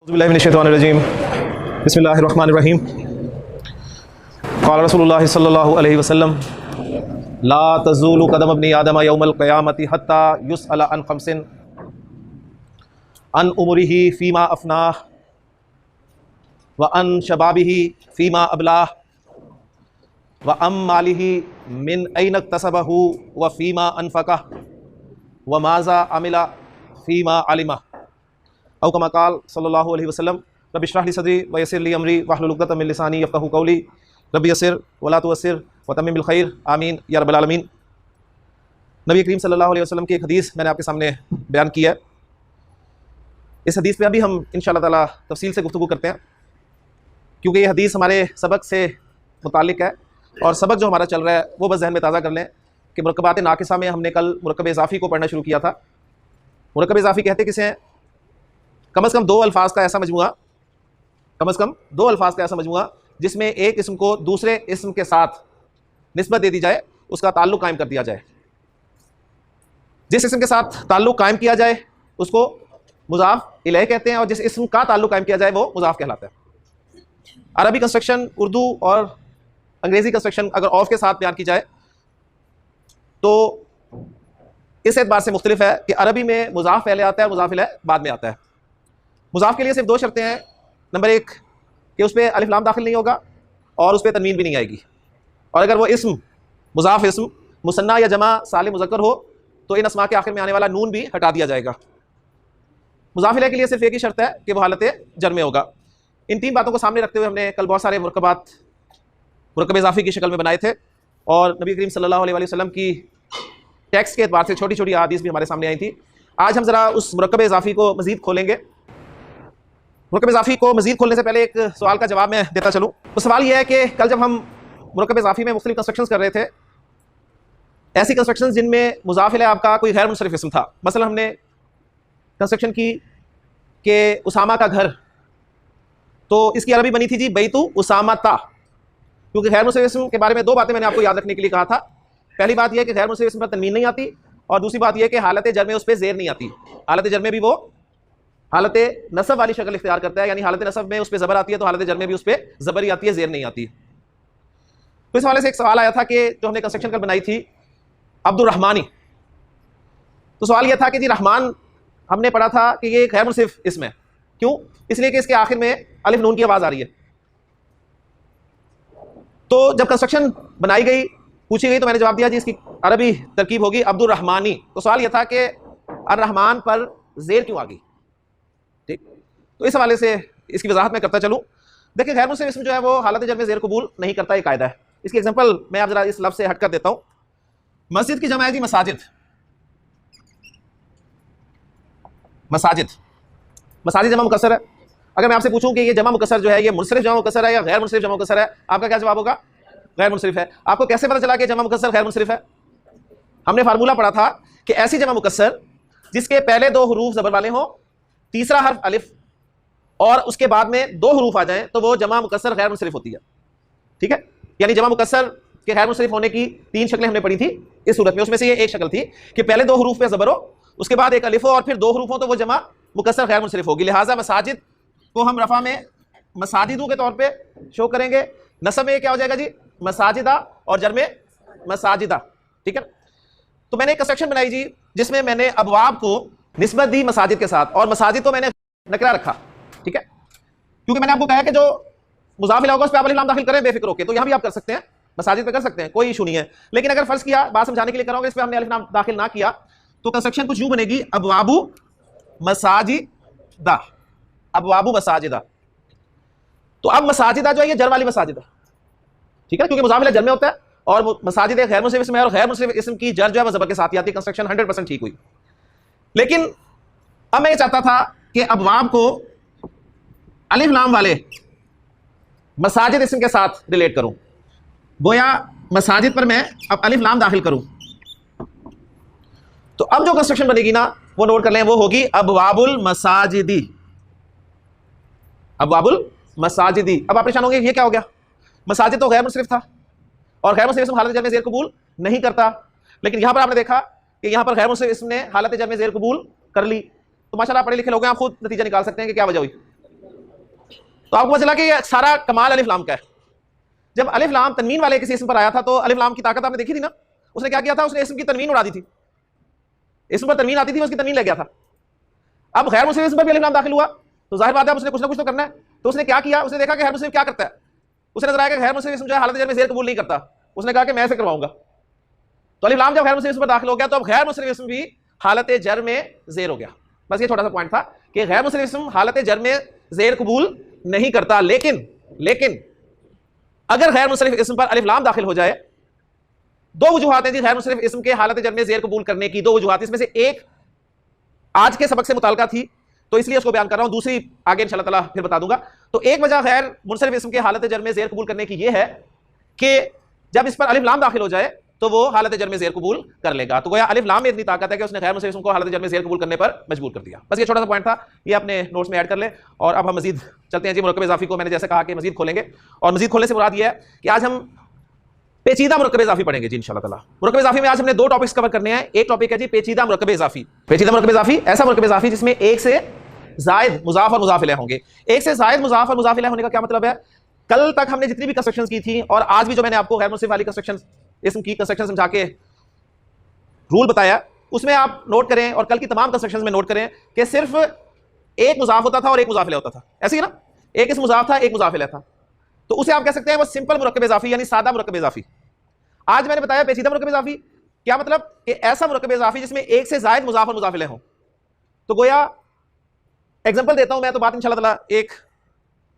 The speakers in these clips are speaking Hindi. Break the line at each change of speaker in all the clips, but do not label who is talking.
बिस्मिल्लाहिर्रहमानिर्रहीम बिस्मिल्लाहिर्रहमानिर्रहीम क़ाल रसूलुल्लाह सल्लल्लाहु अलैहि वसल्लम ला तज़ूलु क़दम इब्नि आदम यौमल क़यामति हत्ता युसअल अन ख़म्सिन अन उमरिही फ़ीमा अफ़नाह व अन शबाबिही फ़ीमा अबलाह व अम मालिही मिन ऐन इक्तसबहु व फ़ीमा अनफ़क़ह व माज़ा अमिला फ़ीमा अलिमा औ कमा क़ाल सल्लल्लाहु अलैहि वसल्लम रब्बि इश्रह ली सदरी व यस्सिर ली अमरी वहलुल उक़दतम मिन लिसानी यफ़क़हू क़ौली रब्बि यस्सिर व ला तुअस्सिर व तम्मिम बिल खैर आमीन या रब्बल आलमीन। नबी करीम सल्लल्लाहु अलैहि वसल्लम की एक हदीस मैंने आपके सामने बयान की है। इस हदीस पे अभी हम इंशाअल्लाह ताला तफसील से गुफ्तगू करते हैं, क्योंकि ये हदीस हमारे सबक से मुताल्लिक़ है और सबक जो हमारा चल रहा है वो बस जहन में ताज़ा कर लें कि मुरक्कबात नाक़िसा में हमने कल मुरक्कब इज़ाफ़ी को पढ़ना शुरू किया था। मुरक्कब इज़ाफ़ी कहते किसे हैं? कम से कम दो अल्फाज का ऐसा मजमुआ, कम से कम दो अल्फाज का ऐसा मजमुआ जिसमें एक इस्म को दूसरे इस्म के साथ निस्बत दे दी जाए, उसका ताल्लुक़ कायम कर दिया जाए। जिस इस्म के साथ ताल्लुक़ कायम किया जाए उसको मुज़ाफ़ इलैह कहते हैं और जिस इस्म का ताल्लुक़ कायम किया जाए वो मुज़ाफ़ कहलाता है। अरबी कंस्ट्रक्शन, उर्दू और अंग्रेज़ी कंस्ट्रक्शन अगर ऑफ के साथ बयान की जाए तो इस एतबार से मुख्तलिफ है कि अरबी में मुज़ाफ़ पहले आता है, मुज़ाफ़ इलैह बाद में आता है। मुज़ाफ़ के लिए सिर्फ दो शर्तें हैं। नंबर एक कि उस पर अलिफ लाम दाखिल नहीं होगा और उस पर तनवीन भी नहीं आएगी, और अगर वो इस्म मुज़ाफ़ इस्म मुसन्ना या जमा सालिम मुज़क्कर हो तो इन अस्मा के आखिर में आने वाला नून भी हटा दिया जाएगा। मुज़ाफ़ इलैह के लिए सिर्फ एक ही शर्त है कि वो हालत जर में होगा। इन तीन बातों को सामने रखते हुए हमने कल बहुत सारे मुरक्कब इज़ाफ़ी की शक्ल में बनाए थे और नबी करीम सल्लल्लाहु अलैहि वसल्लम की टेक्स्ट के एतबार से छोटी छोटी अहादीस भी हमारे सामने आई थी। आज हम ज़रा उस मुरक्कब इज़ाफ़ी को मज़ीद खोलेंगे। मुरक्कब इज़ाफ़ी को मज़ीद खोलने से पहले एक सवाल का जवाब मैं देता चलूँ। तो सवाल यह है कि कल जब हम मुरक्कब इज़ाफ़ी में मुख्तलिफ कंस्ट्रक्शंस कर रहे थे, ऐसी कंस्ट्रक्शंस जिनमें मुज़ाफ़ इलैह आपका कोई गैर मुनसरिफ़ इस्म था, मसलन हमने कंस्ट्रक्शन की कि उसामा का घर, तो इसकी अरबी बनी थी जी बैतु उसामा ता, क्योंकि गैर मुनसरिफ़ इस्म के बारे में दो बातें मैंने आपको याद रखने के लिए कहा था। पहली बात यह है कि गैर मुनसरिफ़ इस्म पर तनवीन नहीं आती, और दूसरी बात यह है कि हालत जर में उस पर ज़ेर नहीं आती। हालत जर में भी वो हालत नसब वाली शक्ल इख्तियार करता है, यानी हालत नसब में उस पर ज़बर आती है तो हालत जर में भी उस पर ज़बर ही आती है, ज़ेर नहीं आती। तो इस हवाले से एक सवाल आया था कि जो हमने कंस्ट्रक्शन कर बनाई थी अब्दुर्रहमानी, तो सवाल यह था कि जी रहमान हमने पढ़ा था कि ये गैर मुनसरिफ़ इस्म है। क्यों? इसलिए कि इसके आखिर में अलिफ नून की आवाज़ आ रही है। तो जब कंस्ट्रक्शन बनाई गई, पूछी गई, तो मैंने जवाब दिया जी इसकी अरबी तरकीब होगी अब्दुर्रहमानी। तो सवाल यह था कि अर्रहमान पर ज़ेर क्यों आ गई? ठीक, तो इस हवाले से इसकी वजाहत मैं करता चलूँ। देखिए, गैर मुनसरिफ़ इस्म जो है वो हालत जर में ज़ेर कबूल नहीं करता, ये कायदा है। इसकी एग्जांपल मैं आप जरा इस लफ्ज़ से हट कर देता हूँ। मस्जिद की जमा है जी मसाजिद, मसाजिद, मसाजिद जमा मुकस्सर है। अगर मैं आपसे पूछूं कि ये जमा मुकस्सर जो है ये मुनसरिफ़ जमा मुकस्सर है या गैर मुनसरिफ़ जमा मुकस्सर है, आपका क्या जवाब होगा? गैर मुनसरिफ़ है। आपको कैसे पता चला कि जमा मुकस्सर गैर मुनसरिफ़ है? हमने फार्मूला पढ़ा था कि ऐसी जमा मुकस्सर जिसके पहले दो हरूफ ज़बर वाले हों, तीसरा हर्फ अलिफ और उसके बाद में दो हरूफ आ जाएं, तो वो जमा मुकस्सर गैर मुनसरिफ़ होती है। ठीक है, यानी जमा मुकस्सर के गैर मुनसरिफ़ होने की तीन शक्लें हमने पढ़ी थी इस सूरत में। उसमें से ये एक शक्ल थी कि पहले दो हरूफ पे ज़बर हो, उसके बाद एक अलिफ हो और फिर दो हरूफ हो, तो वो जमा मुकस्सर गैर मुनसरिफ़ होगी। लिहाजा मसाजिद को हम रफ़ा में मसाजिदू के तौर पर शो करेंगे, नसब में क्या हो जाएगा जी मसाजिदा, और जर में मसाजिदा। ठीक है, तो मैंने एक कंस्ट्रक्शन बनाई जी जिसमें मैंने अबवाब को निस्बत दी मसाजिद के साथ, और मसाजिद को मैंने नकरा रखा। ठीक है, क्योंकि मैंने आपको कहा कि जो मुज़ाफ़ इलैह होगा उस पर आप अलिफ लाम दाखिल करें बेफिक्र होके, तो यहाँ भी आप कर सकते हैं, मसाजिद पे कर सकते हैं, कोई इशू नहीं है। लेकिन अगर फर्ज किया, बात समझाने के लिए कर रहा हूँ, इस पर हमने अलिफ लाम दाखिल ना किया तो कंस्ट्रक्शन कुछ यूँ बनेगी अबवाबु मसाजिदा, अबवाबु मसाजिदा। तो अब मसाजिदा जो है ये जर वाली मसाजिद है। ठीक है, क्योंकि मुज़ाफ़ इलैह जर में होता है और मसाजिद गैर मुनसरिफ़ इस्म है, और गैर मुनसरिफ़ इस्म की जर जो है वो ज़बर के साथ ही आती है। कंस्ट्रक्शन 100% ठीक हुई। लेकिन अब मैं ये चाहता था कि अबवाब को अलिफ लाम वाले मसाजिद इस्म के साथ रिलेट करूं, गोया मसाजिद पर मैं अब अलिफ लाम दाखिल करूं। तो अब जो कंस्ट्रक्शन बनेगी ना वो नोट कर लें, वो होगी अबवाबुल मसाजिदी, अबवाबुल मसाजिदी। अब आप परेशान होंगे ये क्या हो गया? मसाजिद तो गैर मुनसरिफ़ था और गैर मुनसरिफ़ इस्म हालत जर में ज़ेर कबूल नहीं करता, लेकिन यहां पर आपने देखा कि यहां पर गैर मुनसरिफ़ इस्म ने हालत जर में ज़ेर कबूल कर ली। तो माशाल्लाह पढ़े लिखे लोग हैं, आप खुद नतीजा निकाल सकते हैं कि क्या वजह हुई। तो आपको पता चला कि ये सारा कमाल अलिफ लाम का है। जब अलिफ लाम तनवीन वाले किसी इसम पर आया था तो अलिफ लाम की ताकत आपने देखी थी ना, उसने क्या किया था, उसने इसम की तनवीन उड़ा दी थी। इसम पर तनवीन आती थी, उसकी तनवीन ले गया था। अब गैर मुस्लिम इसम पर भी अलिफ लाम दाखिल हुआ तो जाहिर बात है उसने कुछ ना कुछ तो करना है। तो उसने क्या किया, उसने देखा कि गैर मुस्लिम क्या करता है, उसे नजर आया कि गैर मुस्लिम इसम जो है हालत जर में ज़ेर कबूल नहीं करता। उसने कहा कि मैं ऐसे करवाऊंगा। तो अलिफ लाम जब गैर मुस्लिम इसम पर दाखिल हो गया तो अब गैर मुस्लिम इसम भी हालत जर में ज़ेर हो गया। बस ये छोटा सा पॉइंट था कि गैर मुस्लिम इसम हालत जर में ज़ेर कबूल नहीं करता। लेकिन अगर गैर मुस्लिम इसम पर अलिफ लाम दाखिल हो जाए, दो वजूहात हैं जी गैर मुस्लिम इसम के हालत जर में ज़ेर कबूल करने की, दो वजूहात। इसमें से एक आज के सबक से मुताल्लिका थी तो इसलिए उसको बयान कर रहा हूं, दूसरी आगे इंशाअल्लाह ताला फिर बता दूंगा। तो एक वजह गैर मुनसरिफ इसम के हालत जर में ज़ेर कबूल करने की यह है कि जब इस पर अलिफ लाम दाखिल हो जाए तो वो हालत जर में ज़ेर कबूल कर लेगा। तो गोया अलिफ लाम में इतनी ताकत है कि उसने गैर मुस्लिम इसम को हालत जर में ज़ेर कबूल करने पर मजबूर कर दिया। बस ये छोटा सा पॉइंट था, ये अपने नोट्स में ऐड कर ले। और अब हम मजीद चलते हैं जी मुरक्कब इज़ाफ़ी को मैंने जैसे कहा कि मजीद खोलेंगे, और मजीद खोलने से मुराद ये है कि आज हम पेचीदा मुरक्कब इज़ाफ़ी पढ़ेंगे जी इंशाअल्लाह ताला। मुरक्कब इज़ाफ़ी में आज हमने दो टॉपिक्स कवर करने हैं। एक टॉपिक है जी पेचीदा मुरक्कब इज़ाफ़ी। पेचीदा मुरक्कब इज़ाफ़ी ऐसा मुरक्कब इज़ाफ़ी जिसमें एक से ज़ायद मुज़ाफ़ और मुज़ाफ़ इलैह होंगे। एक से ज़ायद मुज़ाफ़ और मुज़ाफ़ इलैह होने का क्या मतलब है, कल तक हमने जितनी भी कंस्ट्रक्शंस की थी और आज भी जो मैंने आपको गैर मुस्लिम वाली कंस्ट्रक्शन इसम की कंस्ट्रक्शन समझा के रूल बताया उसमें आप नोट करें, और कल की तमाम कंस्ट्रक्शंस में नोट करें कि सिर्फ एक मुज़ाफ़ होता था और एक मुज़ाफ़ इलैह होता था। ऐसे ही ना, एक इस्म मुज़ाफ़ था, एक मुज़ाफ़ इलैह था। तो उसे आप कह सकते हैं वो सिंपल मुरक्कब इज़ाफ़ी यानी सादा मुरक्कब इज़ाफ़ी। आज मैंने बताया पेचीदा मुरक्कब इज़ाफ़ी क्या मतलब कि ऐसा मुरक्कब इज़ाफ़ी जिसमें एक से ज़ायद मुज़ाफ़ और मुज़ाफ़ इलैह हो। तो गोया एग्जांपल देता हूं मैं, तो बात इंशाअल्लाह ताला एक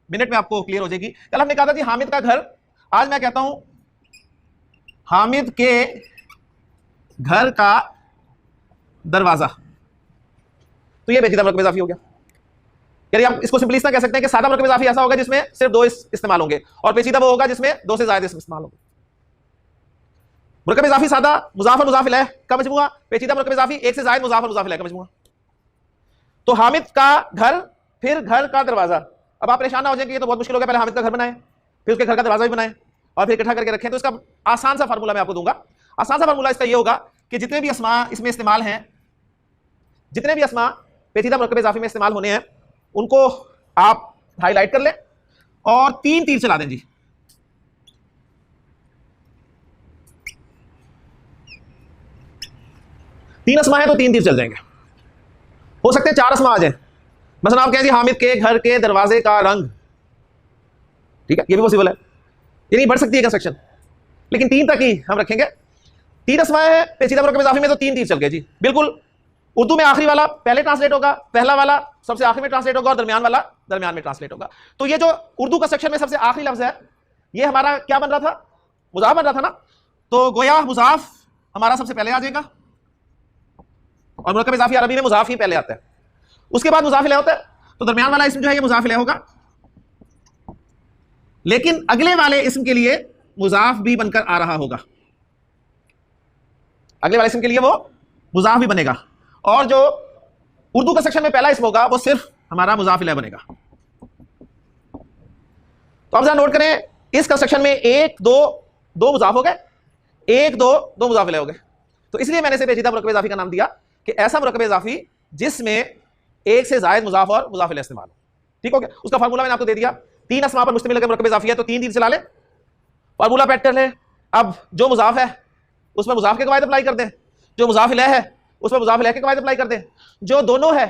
मिनट में आपको क्लियर हो जाएगी। कल हमने कहा था जी हामिद का घर, आज मैं कहता हूं हामिद के घर का दरवाजा, तो ये पेचीदा मुरक्कब इज़ाफ़ी हो गया। यानी आप इसको सिंपली इतना कह सकते हैं कि सादा मुरक्कब इज़ाफ़ी ऐसा होगा जिसमें सिर्फ दो इस्तेमाल होंगे, और पेचीदा वो होगा जिसमें दो से ज़ायद इस्तेमाल होंगे। मुरक्कब इज़ाफ़ी सादा मुज़ाफ़ और मुज़ाफ़ इलैह का मजमूआ, पेचीदा मुरक्कब इज़ाफ़ी एक से ज़ायद मुज़ाफ़ और मुज़ाफ़ इलैह का मजमूआ। तो हामिद का घर, फिर घर का दरवाजा। अब आप परेशान ना हो जाए कि ये तो बहुत मुश्किल हो गया, पहले हामिद का घर बनाए फिर उसके घर का दरवाजा भी बनाए और फिर इकट्ठा करके रखें। तो इसका आसान सा फार्मूला मैं आपको दूंगा। आसान सा फार्मूला इसका ये होगा कि जितने भी अस्मा इसमें इस्तेमाल हैं, जितने भी अस्मा पेचीदा मुरक्कब इज़ाफ़ी में इस्तेमाल होने हैं, उनको आप हाईलाइट कर लें और तीन तीर चला दें जी। तीन अस्मा है तो तीन तीर चल जाएंगे। हो सकते हैं चार अस्मा आ जाए। मसलन आप कहें जी हामिद के घर के दरवाजे का रंग, ठीक है, ये भी पॉसिबल है, ये नहीं बढ़ सकती है कंस्ट्रक्शन, लेकिन तीन तक ही हम रखेंगे। तीन अस्मा है पेचीदा मुरक्कब इज़ाफ़ी में तो तीन तीर चल गए जी। बिल्कुल उर्दू में आखिरी वाला पहले ट्रांसलेट होगा, पहला वाला सबसे आखिरी में ट्रांसलेट होगा और दरमियान वाला दरमियान में ट्रांसलेट होगा। तो ये जो उर्दू कंस्ट्रक्शन में सबसे आखिरी लफ्ज है, ये हमारा क्या बन रहा था, मुज़ाफ़ बन रहा था ना। तो गोया मुज़ाफ़ हमारा सबसे पहले आ जाएगा, और मुरक्कब इज़ाफ़ी अरबी में मुज़ाफ़ ही पहले आता है, उसके बाद मुज़ाफ़ इलैह होता है। तो दरमियान वाला इसम जो है ये मुज़ाफ़ इलैह होगा, लेकिन अगले वाले इसम के लिए मुज़ाफ़ भी बनकर आ रहा होगा। अगले वाले इसम के लिए वो मुज़ाफ़ भी बनेगा, और जो उर्दू कंस्ट्रक्शन में पहला इसम होगा वो सिर्फ हमारा मुज़ाफ़ इलैह बनेगा। तो अब जरा नोट करें, इस कंस्ट्रक्शन में एक दो दो मुज़ाफ़ हो गए, एक दो दो मुज़ाफ़ इलैह हो गए। तो इसलिए मैंने इसे पेचीदा मुरक्कब इज़ाफ़ी का नाम दिया कि ऐसा मुरक्कब इज़ाफ़ी जिसमें एक से ज़ायद मुज़ाफ़ और मुज़ाफ़ इलैह इस्तेमाल हो। ठीक हो गया, उसका फार्मूला मैंने आपको दे दिया। तीन अस्मा पर मुश्तमिल मुरक्कब इज़ाफ़ी है तो तीन तीर चला ले, फार्मूला पैट कर ले। अब जो मुज़ाफ़ है उस पर मुज़ाफ़ के कवायद अप्लाई कर दें, जो मुज़ाफ़ इलैह है उस पर मुज़ाफ़ इलैह के कवायद अप्लाई कर दें, जो दोनों है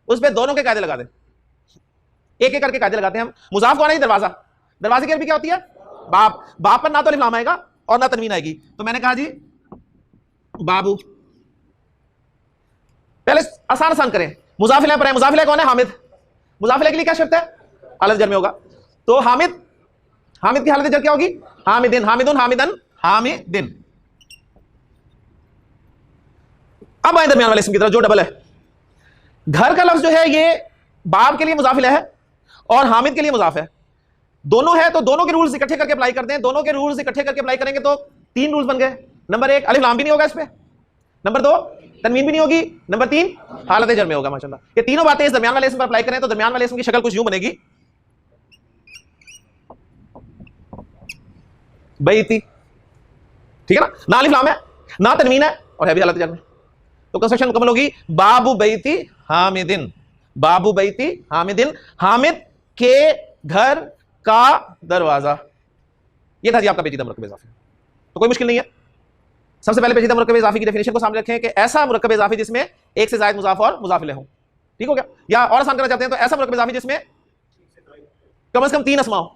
उस पर दोनों के कायदे लगा दें। एक एक करके कायदे लगाते हैं हम। मुज़ाफ़ कौन है, दरवाजा। दरवाजे की अरबी क्या होती है, बाब। बाब पर ना तो अलिफ लाम आएगा और ना तनवीन आएगी, तो मैंने कहा जी बाबू। पहले आसान आसान करें, मुज़ाफ़ इलैह पर है, मुज़ाफ़ इलैह कौन है, हामिद। मुज़ाफ़ इलैह के लिए क्या शर्त है, हालत जर में होगा। तो हामिद, हामिद की हालत जर क्या होगी, हामिदिन, हामिदुन, हामिदन, हामिदिन। अब आए दरमियान वाले इसम की तरफ जो डबल है। घर का लफ्ज जो है ये बाब के लिए मुज़ाफ़ इलैह है और हामिद के लिए मुज़ाफ़ है। दोनों है तो दोनों के रूल्स इकट्ठे करके अप्लाई करते हैं। दोनों के रूल्स इकट्ठे करके अप्लाई करेंगे तो तीन रूल्स बन गए। नंबर एक, अलिफ लाम भी नहीं होगा इस पे। नंबर दो, तनवीन भी नहीं होगी। नंबर तीन, हालत जर में होगा। माशाल्लाह, ये तीनों बातें इस दरमियान वाले इसम पर अप्लाई करें तो दरमियान वाले इसम की शक्ल कुछ यूं बनेगी, बैती। ठीक है ना, ना अलिफ लाम है ना तनवीन है और है भी हालत जर में, तो कंस्ट्रक्शन मुकम्मल होगी। बाबू बैती हामिदिन, बाबू बैती हामिदिन। हामिद के घर का दरवाजा। ये था जी आपका पेचीदा मुरक्कब इजाफी। तो कोई मुश्किल नहीं है। सबसे पहले पेचीदा मुरक्कब इजाफी की डेफिनेशन को सामने रखें कि ऐसा मुरक्कब इजाफी जिसमें एक से ज्यादा मुजाफ और मुजाफ इलैह हो। ठीक हो गया। या और आसान करना चाहते हैं तो ऐसा मुरक्कब इजाफी जिसमें कम से कम 3 अस्मा हो।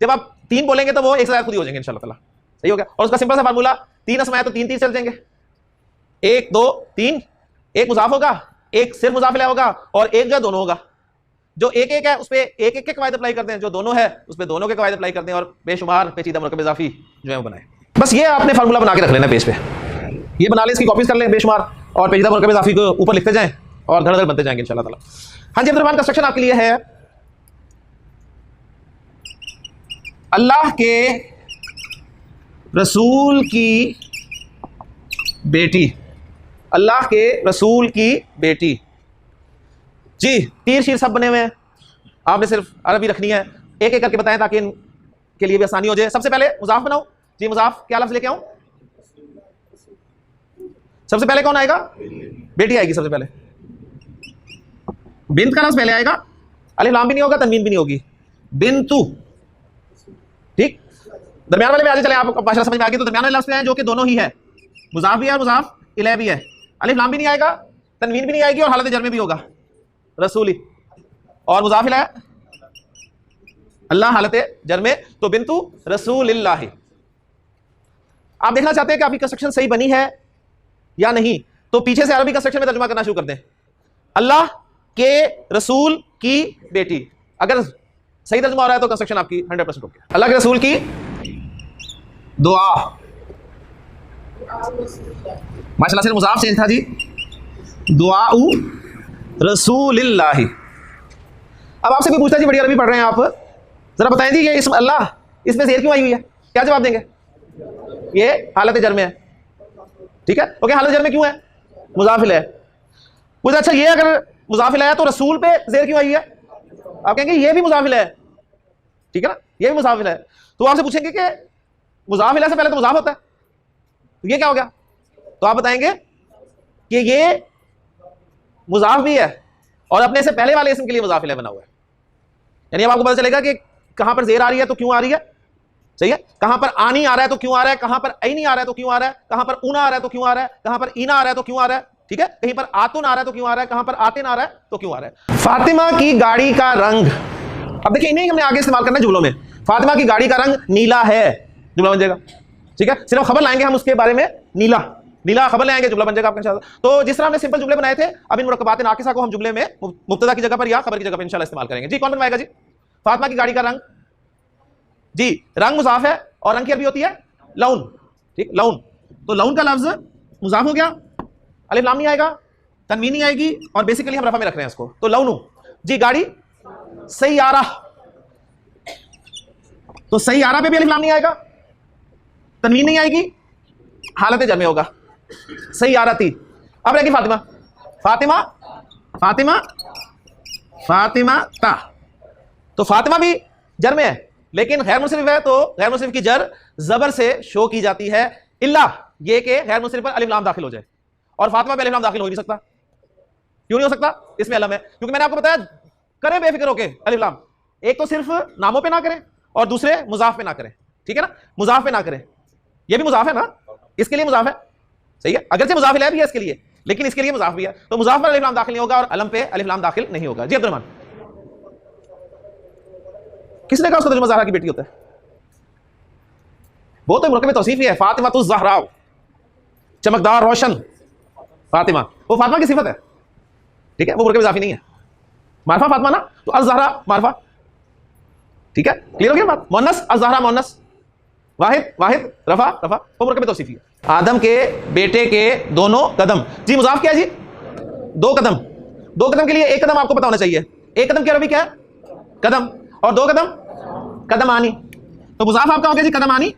जब आप 3 बोलेंगे तो वो एक से ज्यादा खुद ही हो जाएंगे इंशाल्लाह ताला। सही हो गया। और उसका सिंपल सा फार्मूला 3 अस्मा है तो 3 चल जाएंगे। 1 2 3, एक मुजाफ होगा, एक सिर्फ मुजाफ इलैह होगा और एक जो दोनों होगा। जो एक एक है उस पर एक एक के कवायद अप्लाई करते हैं, जो दोनों है उस पर दोनों के कवायद अप्लाई करते हैं और बेशुमार पेचीदा मुरक्कब इजाफी जो है वो बनाए। बस ये आपने फार्मूला बना के रख लेना पेज पे, ये बना ले, इसकी कॉपीज कर लें बेशुमार और पेचीदा मुरक्कब इजाफी को ऊपर लिखते जाएं और धड़ धड़ बनते जाएंगे इंशाल्लाह ताला। हाँ जी अब्दुर्रहमान, कंस्ट्रक्शन आपके लिए है अल्लाह के रसूल की बेटी। अल्लाह के रसूल की बेटी जी, तीर शीर सब बने हुए हैं, आपने सिर्फ अरबी रखनी है। एक एक करके बताएं ताकि इनके लिए भी आसानी हो जाए। सबसे पहले मुजाफ बनाओ जी। मुजाफ क्या लफ्ज लेके आऊं? सबसे पहले कौन आएगा? बेटी आएगी सबसे पहले। बिन्त का लफ्ज पहले आएगा, अलिफ लाम भी नहीं होगा, तनवीन भी नहीं होगी, बिन्तु। ठीक, दरमियान वाले में आगे चले, आपको भाषा समझ में आ गई तो दरमियान वाले लफ्ज पे हैं जो कि दोनों ही है, मुजाफ भी है और मुजाफ इलैह भी है। अलिफ लाम भी नहीं आएगा, तनवीन भी नहीं आएगी और हालत जर में भी होगा रसूली, और मुजाफ इलैह अल्लाह हालत जर में, तो बिन्तु रसूलिल्लाह। आप देखना चाहते हैं कि आपकी कंस्ट्रक्शन सही बनी है या नहीं, तो पीछे से अरबी कंस्ट्रक्शन में तर्जुमा करना शुरू कर दें। अल्लाह के रसूल की बेटी, अगर सही तर्जुमा हो रहा है तो कंस्ट्रक्शन आपकी 100% ओके। अल्लाह के रसूल की दुआ, माशाल्लाह से मुजाफ चेंज था जी, दुआउ रसूलिल्लाह। अब आपसे कोई पूछता है जी, बड़ी अरबी पढ़ रहे हैं आप, जरा बताएं जी ये इसम अल्लाह, इसमें ज़ेर क्यों आई हुई है? क्या जवाब देंगे? ये हालत जर में है। ठीक है, ओके, हालत जर में क्यों है? मुजाफ इलैह। पूछा अच्छा ये अगर मुजाफ इलैह है तो रसूल पे ज़ेर क्यों आई है? आप कहेंगे ये भी मुजाफ इलैह है। ठीक है ना, ये भी मुजाफ इलैह है। तो आपसे पूछेंगे कि मुजाफ इलैह से पहले तो मुजाफ होता है, तो ये क्या हो गया? तो आप बताएंगे कि ये मुजाफ भी है और अपने से पहले वाले इसम के लिए मुजाफ इलैह बना हुआ है। यानी अब आपको पता चलेगा कि कहां पर ज़ेर आ रही है तो क्यों आ रही है, सही है, कहां पर आनी आ रहा है तो क्यों आ रहा है, कहां पर ऐनी आ रहा है तो क्यों आ रहा है, कहां पर ऊना आ रहा है तो क्यों आ रहा है, कहां पर ईना आ रहा है तो क्यों आ रहा है। ठीक है, कहीं पर आतुन आ रहा है तो क्यों आ रहा है, कहां पर आतिन आ रहा है तो क्यों आ रहा है। फातिमा की गाड़ी का रंग, अब देखिए इन्हें हमने आगे इस्तेमाल करना है जुमलों में। फातिमा की गाड़ी का रंग नीला है, जुमला बन जाएगा। ठीक है, सिर्फ खबर लाएंगे हम उसके बारे में, नीला, नीला खबर ले आएंगे, जुमला बन जाएगा आपका इंशाल्लाह। तो जिस तरह हमने सिंपल जुमले बनाए थे, अब इन मुरक्कबात नाकिसा को हम जुमले में मुब्तदा की जगह पर या खबर की जगह पर इंशाल्लाह इस्तेमाल करेंगे। जी कौन बनवाएगा जी? फातिमा की गाड़ी का रंग जी, रंग मुजाफ है और रंग की अरबी होती है लौन। ठीक, लौन, तो लौन का लफ्ज मुजाफ हो गया, अलिफ लाम नहीं आएगा, तनवीन नहीं आएगी और बेसिकली हम रफा में रख रहे हैं इसको, तो लौनु जी। गाड़ी सैयारा, तो सैयारा पे भी अलिफ लाम नहीं आएगा, तनवीन नहीं आएगी, हालत जर में होगा, सैयारती। अब रहेगी फातिमा, फातिमा फातिमा फातिमा ता, तो फातिमा भी जर में है लेकिन गैर मुंसरिफ है, तो गैर मुंसरिफ की जर जबर से शो की जाती है, इल्ला ये कि गैर मुंसरिफ पर अलिफ लाम दाखिल हो जाए, और फातिमा पे अलिफ लाम दाखिल हो ही नहीं सकता। क्यों नहीं हो सकता? इसमें अलम है, क्योंकि मैंने आपको बताया करें बेफिक्र होके अलिफ लाम, एक तो सिर्फ नामों पे ना करें और दूसरे मुजाफ पे ना करें। ठीक है ना, मुजाफ पे ना करें, ये भी मुजाफ है ना, इसके लिए मुजाफ है, सही है, अगरचे मुजाफ इलैह भी है इसके लिए, लेकिन इसके लिए मुजाफ भी है, तो मुजाफ पर अलिफ लाम दाखिल नहीं होगा और अलम पे अलिफ लाम दाखिल नहीं होगा। जी अब्दुर्रहमान, किसने कहा उसका तर्जुमा ज़हरा की बेटी होता है? वो तो मुरक्कब तौसीफ ही है, फातिमा तो ज़हरा, चमकदार रोशन फातिमा, वो फातिमा की सिफत है। ठीक है, वो मुरक्कब इज़ाफ़ी नहीं है। मारफा फातिमा ना, तो अज़-ज़हरा मारफा। ठीक है, क्लियर हो गया बात? मुअन्नस अज़-ज़हरा मुअन्नस, वाहिद वाहिद रफा रफा, वो मुरक्कब तौसीफी है। आदम के बेटे के दोनों कदम जी, मुजाफ क्या है जी? 2 कदम। 2 कदम के लिए एक कदम आपको पता होना चाहिए, एक कदम की अरबी क्या है? कदम, और 2 कदम कदमानी, तो मुजाफ आपका हो गया जी कदमानी।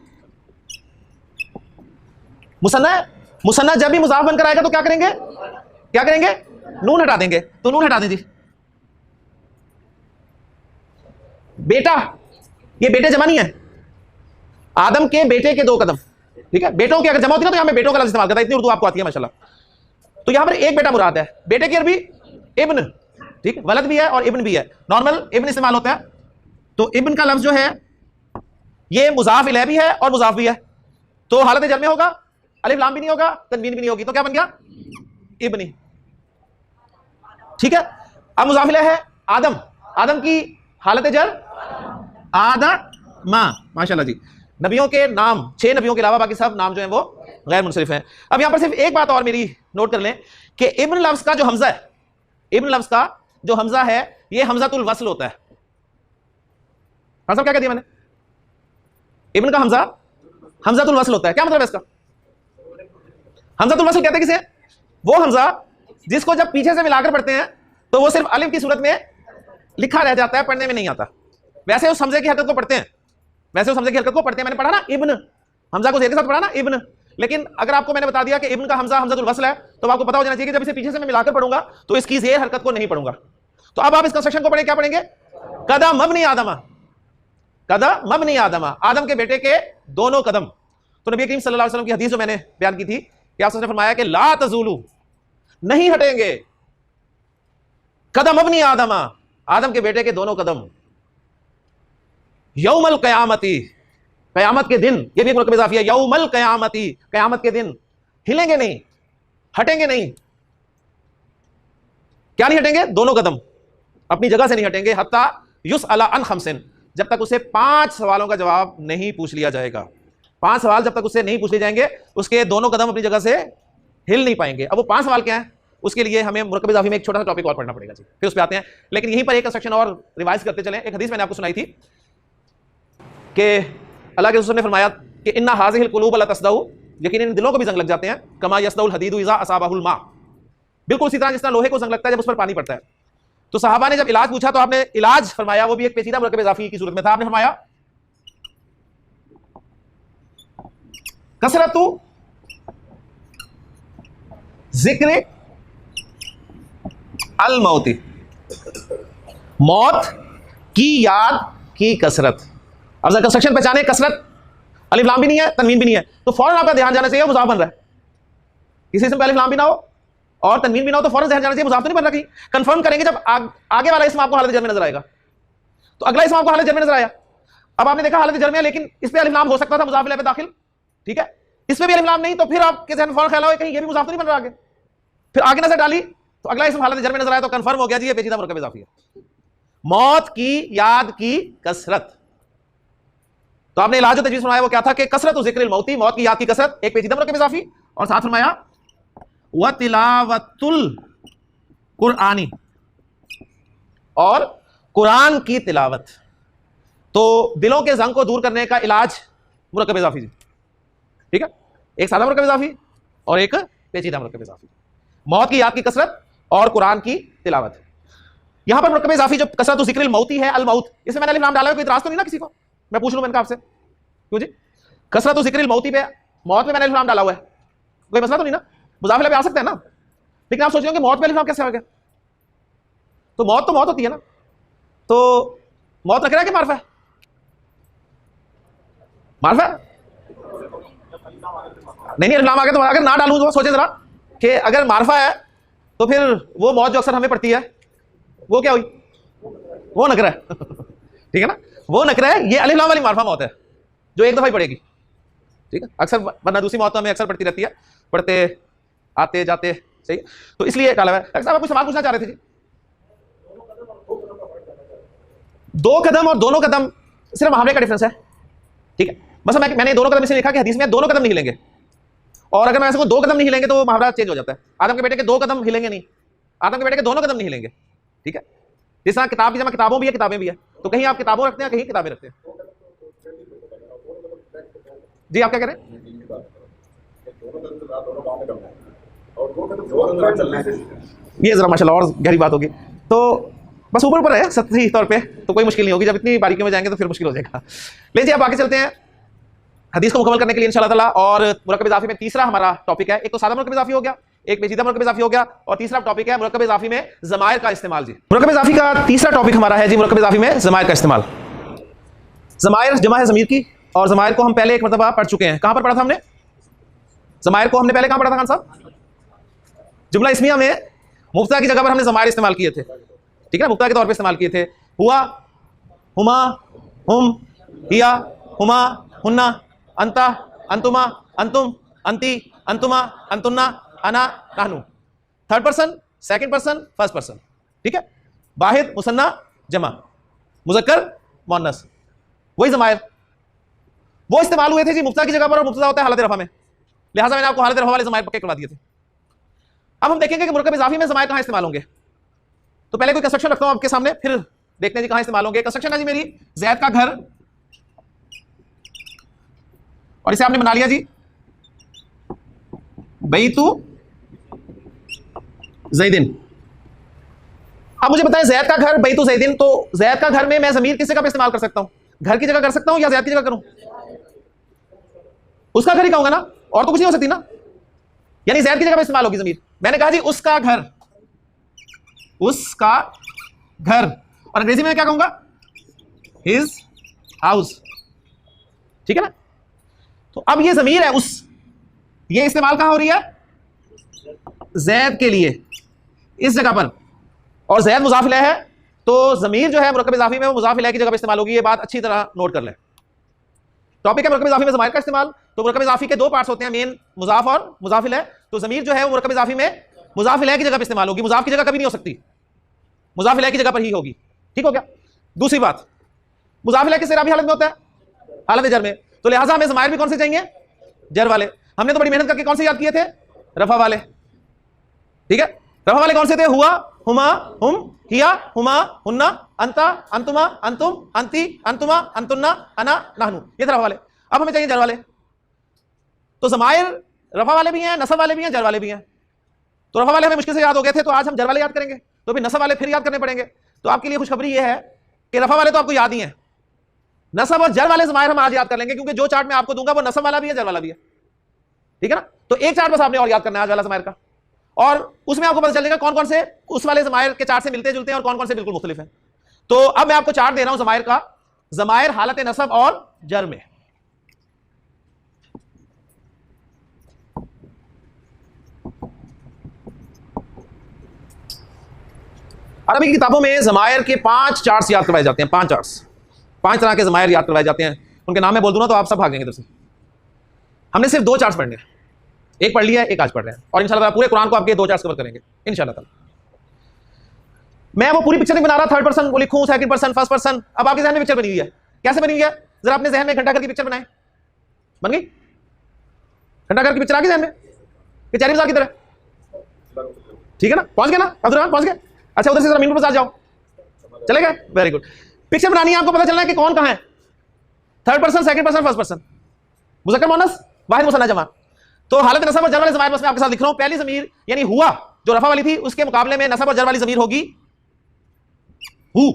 मुसन्ना, मुसन्ना जब भी मुजाफ बनकर आएगा तो क्या करेंगे? क्या करेंगे? नून हटा देंगे, तो नून हटा दें जी। बेटा, ये बेटे जमा नहीं है, आदम के बेटे के 2 कदम। ठीक है, बेटों की अगर जमा होती है तो यहां पे बेटों का लफ्ज इस्तेमाल करता है, इतनी उर्दू आपको आती है माशाल्लाह। तो यहां पर एक बेटा मुराद है, बेटे की अरबी इब्न, ठीक, वलद भी है और इब्न भी है, नॉर्मल इब्न इस्तेमाल होता है, तो इब्न का लफ्ज जो है ये मुजाफ इलैह भी है और मुजाफ भी है, तो हालत जर में होगा, अलिफ लाम भी नहीं होगा, तनवीन भी नहीं होगी, तो क्या बन गया? इब्नी। ठीक है। अब मुजाफ इलैह है आदम, आदम की हालत जर आदमा, माशाल्लाह जी। नबियों के नाम 6 नबियों के अलावा बाकी सब नाम जो है वो गैर मुनसरिफ हैं। अब यहां पर सिर्फ एक बात और मेरी नोट कर लें कि इब्न लफ्ज का जो हमजा है, इब्न लफ्ज का जो हमजा है ये हमजातुल वस्ल होता है। हाँ, क्या कह दिया मैंने? इब्न का हमजा हमजातुल वस्ल होता है। क्या मतलब है इसका? हमजातुल वस्ल कहते हैं किसे? वो हमजा जिसको जब पीछे से मिलाकर पढ़ते हैं तो वो सिर्फ अलिफ की सूरत में लिखा रह जाता है, पढ़ने में नहीं आता। वैसे उस हमजे की हरकत को पढ़ते हैं, वैसे उस हमजे की हरकत को पढ़ते हैं। मैंने पढ़ा ना इब्न, हमजा को जेर के साथ पढ़ा ना इब्न। लेकिन अगर आपको मैंने बता दिया कि इब्न का हमजा हमजातुल वस्ल है, तो आपको पता हो जाना चाहिए कि जब इसे पीछे से मैं मिलाकर पढ़ूंगा तो इसकी जेर हरकत को नहीं पढ़ूंगा। तो अब आप इस कंस्ट्रक्शन को पढ़ें, क्या पढ़ेंगे? कदा मबनी आदमा, कदा मबनी आदमा, आदम के बेटे के दोनों कदम। तो नबी करीम सल्लल्लाहु अलैहि वसल्लम की हदीस जो मैंने बयान की थी कि आपने फरमाया कि ला तज़ूलू, नहीं हटेंगे, कदम मबनी आदमा, आदम के बेटे के दोनों कदम, यौमल क़यामती, क़यामत के दिन, ये भी एक मुरक्कब इज़ाफ़ी है, यौमल क़यामती, क़यामत के दिन हिलेंगे नहीं, हटेंगे नहीं। क्या नहीं हटेंगे? दोनों कदम अपनी जगह से नहीं हटेंगे। हत्ता युसअला अन खमसिन, जब तक उसे 5 सवालों का जवाब नहीं पूछ लिया जाएगा। 5 सवाल जब तक उससे नहीं पूछ लिए जाएंगे उसके दोनों कदम अपनी जगह से हिल नहीं पाएंगे। अब वो 5 सवाल क्या है, उसके लिए हमें मुरक्कब इज़ाफ़ी में एक छोटा सा टॉपिक और पढ़ना पड़ेगा जी, फिर उस पर आते हैं। लेकिन यहीं पर एक कंस्ट्रक्शन और रिवाइज करते चलें। एक हदीस मैंने आपको सुनाई थी कि अल्लाह के रसूल ने फरमाया कि इन्ना हाज़िहिल क़ुलूब ला तस्दऊ, यकीनन इन दिलों को भी जंग लग जाते हैं, कमा यसदउल हदीदु इज़ा असाबहुल मा, बिल्कुल उसी तरह जिस तरह लोहे को जंग लगता है जब उस पर पानी पड़ता है। तो सहाबा ने जब इलाज पूछा तो आपने इलाज फरमाया, वो भी एक पेचीदा मुरक्कब इज़ाफ़ी की सूरत में था। आपने फरमाया कसरतु ज़िक्र अल मौती, मौत की याद की कसरत। अब जरा कंस्ट्रक्शन पहचाने, कसरत अलिफ लाम भी नहीं है, तनवीन भी नहीं है, तो फौरन आपका ध्यान जाना चाहिए मुज़ाफ बन रहा है। किसी इसम पे अलिफ लाम भी ना हो और तनवीन भी ना हो तो फौरन ध्यान जाना चाहिए मुज़ाफ तो नहीं बन रहा। कहीं कंफर्म करेंगे जब आगे वाला इसम आपको हालत जर में नजर आएगा, तो अगला इसम आपको हालत जर में नजर आया। अब आपने देखा हालत जर में, लेकिन इस पे अलिफ लाम हो सकता था मुज़ाफ इलैह पे दाखिल, ठीक है, इस पे भी अलिफ लाम नहीं, तो फिर आपके ज़हन में फौरन ख्याल आया कहीं ये भी मुज़ाफ तो नहीं बन रहा आगे। फिर आगे नजर डाली तो अगला इसम हालत जर में नजर आया, तो कंफर्म हो गया जी ये पेचीदा मुरक्कब इज़ाफ़ी है। मौत की याद की कसरत, तो आपने इलाज जो तजवीज़ फरमाया वो क्या था कि कसरत ज़िक्रिल मौती, मौत की याद की कसरत, एक पेचीदा मुरक्कब इज़ाफ़ी, और साथ फरमाया व तिलावतुल कुरानी, और कुरान की तिलावत। तो दिलों के जंग को दूर करने का इलाज मुरक्कब इज़ाफ़ी जी, ठीक है, एक सादा मुरक्कब इज़ाफ़ी और एक पेचीदा मुरक्कब इज़ाफ़ी, मौत की याद की कसरत और कुरान की तिलावत। यहां पर मुरक्कब इज़ाफ़ी जो कसरत ज़िक्रिल मौती है, अल मौत, इसमें मैंने अलिफ लाम डाला है, कोई इतराज़ तो नहीं ना किसी को? मैं पूछ लूं मैंने आपसे, क्यों जी? कसरत ज़िक्रिल मौती पे, मौत में मैंने अलिफ लाम डाला हुआ है, कोई मसला तो नहीं ना? मुज़ाफ़ इलैह पे आ सकता है ना? लेकिन आप सोच रहे हो कि मौत पे अलिफ लाम कैसे आ गया? तो मौत होती है ना, तो मौत नकरा है कि मारफा है? मारफा है? नहीं अलिफ लाम आ गया तो अगर ना डालूं तो सोचे जरा कि अगर मारफा है तो फिर वो मौत जो अक्सर हमें पड़ती है वो क्या हुई? वो नकरा है ठीक है ना, वो नकरा है। ये अलिफ लाम वाली मारफा मौत है जो एक दफा ही पड़ेगी, ठीक है। अक्सर वरना दूसरी मौत तो हमें अक्सर पड़ती रहती है, पढ़ते आते जाते, सही। तो इसलिए डाला हुआ है। डॉक्टर साहब आप कुछ सवाल पूछना चाह रहे थे जी? 2 कदम और दोनों कदम सिर्फ मुहावरे का डिफरेंस है, ठीक है। बस मैंने दोनों कदम इसलिए लिखा कि हदीस में दोनों कदम नहीं हिलेंगे, और अगर मैं ऐसे को 2 कदम नहीं हिलेंगे तो मुहावरा चेंज हो जाता है। आदम के बेटे के 2 कदम हिलेंगे नहीं, आदम के बेटे के दोनों कदम नहीं हिलेंगे, ठीक है। जिस तरह किताब की जमा किताबों भी है, किताबें भी है, तो कहीं आप किताबों रखते हैं, कहीं किताबें रखते हैं। जी आप क्या कह रहे हैं? ये जरा माशाल्लाह और गहरी बात होगी, तो बस ऊपर ऊपर है सतही तौर पे, तो कोई मुश्किल नहीं होगी। जब इतनी बारीकियों में जाएंगे तो फिर मुश्किल हो जाएगा। लेकिन अब आगे चलते हैं हदीस को मुकम्मल करने के लिए इंशाअल्लाह ताला। और मुरक्कब इज़ाफ़ी में तीसरा हमारा टॉपिक है, एक तो सादा मुरक्कब इज़ाफ़ी हो गया, एक पेचीदा मुरक्कब इज़ाफ़ी हो गया, और तीसरा टॉपिक है मुरक्कब इज़ाफ़ी में ज़माइर का इस्तेमाल जी। मुरक्कब इज़ाफ़ी का तीसरा टॉपिक हमारा है जी मुरक्कब इज़ाफ़ी में ज़माइर का इस्तेमाल। ज़माइर जमा है ज़मीर की, और ज़माइर को हम पहले एक मरतबा पढ़ चुके हैं। कहाँ पर पढ़ा था हमने ज़माइर को? हमने पहले कहाँ पढ़ा था खान साहब? जुमला इस्मिया में मुफ्ता की जगह पर हमने ज़माइर इस्तेमाल किए थे, ठीक है, मुफ्ता के तौर पे इस्तेमाल किए थे। हुआ, हुमा, हुम, हिया, हुमा, हुन्ना, अंता, अंतुमा, अंतुम, अंती, अंतुमा, अंतुन्ना, अना, नाहनु। Third person, second person, first person. ठीक है, वाहिद, मुसन्ना, जमा, मुजक्कर, मुअन्नस, वही ज़मायर वो इस्तेमाल हुए थे जी मुब्तदा की जगह पर, और मुब्तदा होता है हालत रफा में, लिहाजा मैंने आपको हालत रफा वाले ज़मायर पक्के करवा दिए थे। अब हम देखेंगे कि मुरक्कब इज़ाफ़ी में ज़मायर कहां इस्तेमाल होंगे। तो पहले कोई कंस्ट्रक्शन रखता हूं आपके सामने, फिर देखते हैं जी कहां इस्तेमाल होंगे। कंस्ट्रक्शन है जी मेरी ज़ैद का घर, और इसे आपने बना लिया जी बैतु ज़ैदिन। अब मुझे बताएं ज़ैद का घर बैतु ज़ैदिन, तो ज़ैद का घर में मैं ज़मीर किस जगह पे इस्तेमाल कर सकता हूं? घर की जगह कर सकता हूं या ज़ैद की जगह करूं? उसका घर ही कहूंगा ना, और तो कुछ नहीं हो सकती ना, यानी ज़ैद की जगह पे इस्तेमाल होगी ज़मीर। मैंने कहा जी उसका घर, उसका घर, और अंग्रेजी में क्या कहूंगा? His house. ठीक है ना। तो अब ये ज़मीर है उस, ये इस्तेमाल कहां हो रही है? ज़ैद के लिए, इस जगह पर, और ज़ैद मुज़ाफ़ इलैह है, तो ज़मीर जो है मुरक्कब इज़ाफ़ी में वो मुज़ाफ़ इलैह की जगह पर इस्तेमाल होगी। ये बात अच्छी तरह नोट कर ले। टॉपिक है मुरक्कब इज़ाफ़ी में ज़मायर का इस्तेमाल। तो मुरक्कब इज़ाफ़ी के दो पार्ट्स होते हैं, मेन मुज़ाफ़ और मुज़ाफ़ इलैह। तो ज़मीर जो है वो मुरक्कब इज़ाफ़ी में मुज़ाफ़ इलैह की जगह पर इस्तेमाल होगी, मुज़ाफ़ की जगह कभी नहीं हो सकती, मुज़ाफ़ इलैह की जगह पर ही होगी। ठीक हो गया। दूसरी बात, मुज़ाफ़ इलैह किस इराबी हालत में होता है? हालत जर में। तो लिहाजा हमें ज़मायर भी कौन से चाहिए? जर वाले। हमने तो बड़ी मेहनत करके कौन से याद किए थे? रफ़ा वाले। ठीक है, रफ़ा वाले कौन से थे? हुआ, हुमा, हुम, हिया, हुमा, हुन्ना, अंता, अंतुमा, अंतुम, अंती, अंतुमा, अंतुन्ना, अना, नाहनु। ये थे रफ़ा वाले। अब हमें चाहिए जर वाले। तो ज़मायर रफ़ा वाले भी हैं, नसब वाले भी हैं, जर वाले भी हैं। तो रफ़ा वाले हमें मुश्किल से याद हो गए थे, तो आज हम जर वाले याद करेंगे, तो फिर नसब वाले फिर याद करने पड़ेंगे। तो आपके लिए खुशखबरी ये है कि रफ़ा वाले तो आपको याद ही हैं, नसब और जर वाले ज़मायर हम आज याद कर लेंगे, क्योंकि जो चार्ट मैं आपको दूंगा वो नसब वाला भी है, जर वाला भी है। ठीक है ना। तो एक चार्ट बस आपने और याद करना है आज वाला ज़मायर का, और उसमें आपको पता चलेगा कौन कौन से उस वाले ज़मायर के चार्ट से मिलते जुलते हैं और कौन कौन से बिल्कुल मुख्तलिफ हैं। तो अब मैं आपको चार्ट दे रहा हूं ज़मायर का, ज़मायर हालत नसब और जर में। अरबी की किताबों में ज़मायर के 5 चार्ट्स याद करवाए जाते हैं, 5 चार्ट्स, 5 तरह के ज़मायर याद करवाए जाते हैं। उनके नाम मैं बोल दूंगा तो आप सब भागेंगे इधर से। हमने सिर्फ 2 चार्ट्स पढ़ने हैं, एक पढ़ लिया है, एक आज पढ़ रहे हैं, और इंशाल्लाह पूरे कुरान को आपके 2 चार्ट्स कवर करेंगे इंशाल्लाह। मैं वो पूरी पिक्चर नहीं बना रहा, थर्ड पर्सन वो लिखूं, सेकंड पर्सन, फर्स्ट पर्सन। अब आपके जहन में पिक्चर बनी हुई है, कैसे बनी हुई है? जरा अपने जहन में घंटाघर की पिक्चर बनाएं। बन गई? घंटाघर की पिक्चर आ गई जहन में कि चेरी बाजार की तरह? ठीक है ना, पहुंच गए ना अब्दुल, पहुंच गए। अच्छा, उधर से जरा मीन पर जाओ, चले गए, वेरी गुड। पिक्चर बनानी है, आपको पता चलना है कि कौन कहां है, third person, second person, first person, मुज़क्कर मुअन्नस, वाहिद मुसन्ना जमा। तो हालत नसब और जर वाले ज़मायर बस मैं आपके साथ लिख रहा हूं। पहली ज़मीर यानी हुआ जो रफ़ा वाली थी, उसके मुकाबले में नसब और जर वाली ज़मीर होगी हु।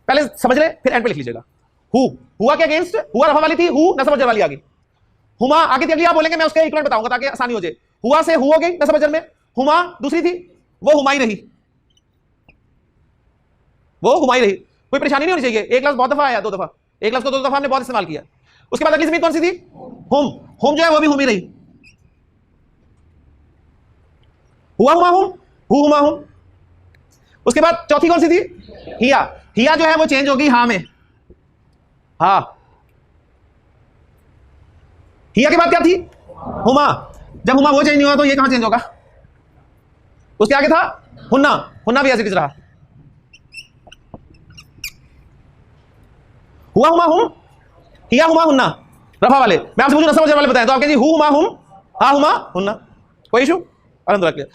पहले समझ ले, फिर एंड पे लिख लीजिएगा। हु, हुआ के अगेंस्ट, हुआ रफ़ा वाली थी, हु नसब और जर वाली आ गई। हुमा आगे थी, अगली आप बोलेंगे, मैं उसका इक्विवेलेंट बताऊंगा ताकि आसानी हो जाए। हुआ से हु हो गई नसब और जर में, हुमा दूसरी थी, वो हुमाई रही, वो हुमाई रही। कोई परेशानी नहीं होनी चाहिए, एक लफ्ज़ बहुत दफा आया, 2 दफा, एक लफ्ज़ को 2 दफा हमने बहुत इस्तेमाल किया। उसके बाद अगली ज़मीर कौन सी थी? हुम, हुम जो है वो भी हुम ही रही। हुआ हुमा हुम, हु हुमा हुम। उसके बाद चौथी कौन सी थी? हिया, हिया जो है वो चेंज होगी हा में, हा। हिया के बाद क्या थी? हुमा। जब हुमा वो चेंज नहीं हुआ तो ये कहां चेंज होगा? उसके आगे था हुन्ना, हुन्ना भी ऐसे रहा। हुआ हुमा हुम, हिया हुमा हुन्ना, रफा वाले। मैं आपसे पूछूं नसब और जर वाले बताएं तो आप कहेंगे हु हुमा हुम, हा हुमा हुन्ना। कोई इशू? अल्हम्दुलिल्लाह।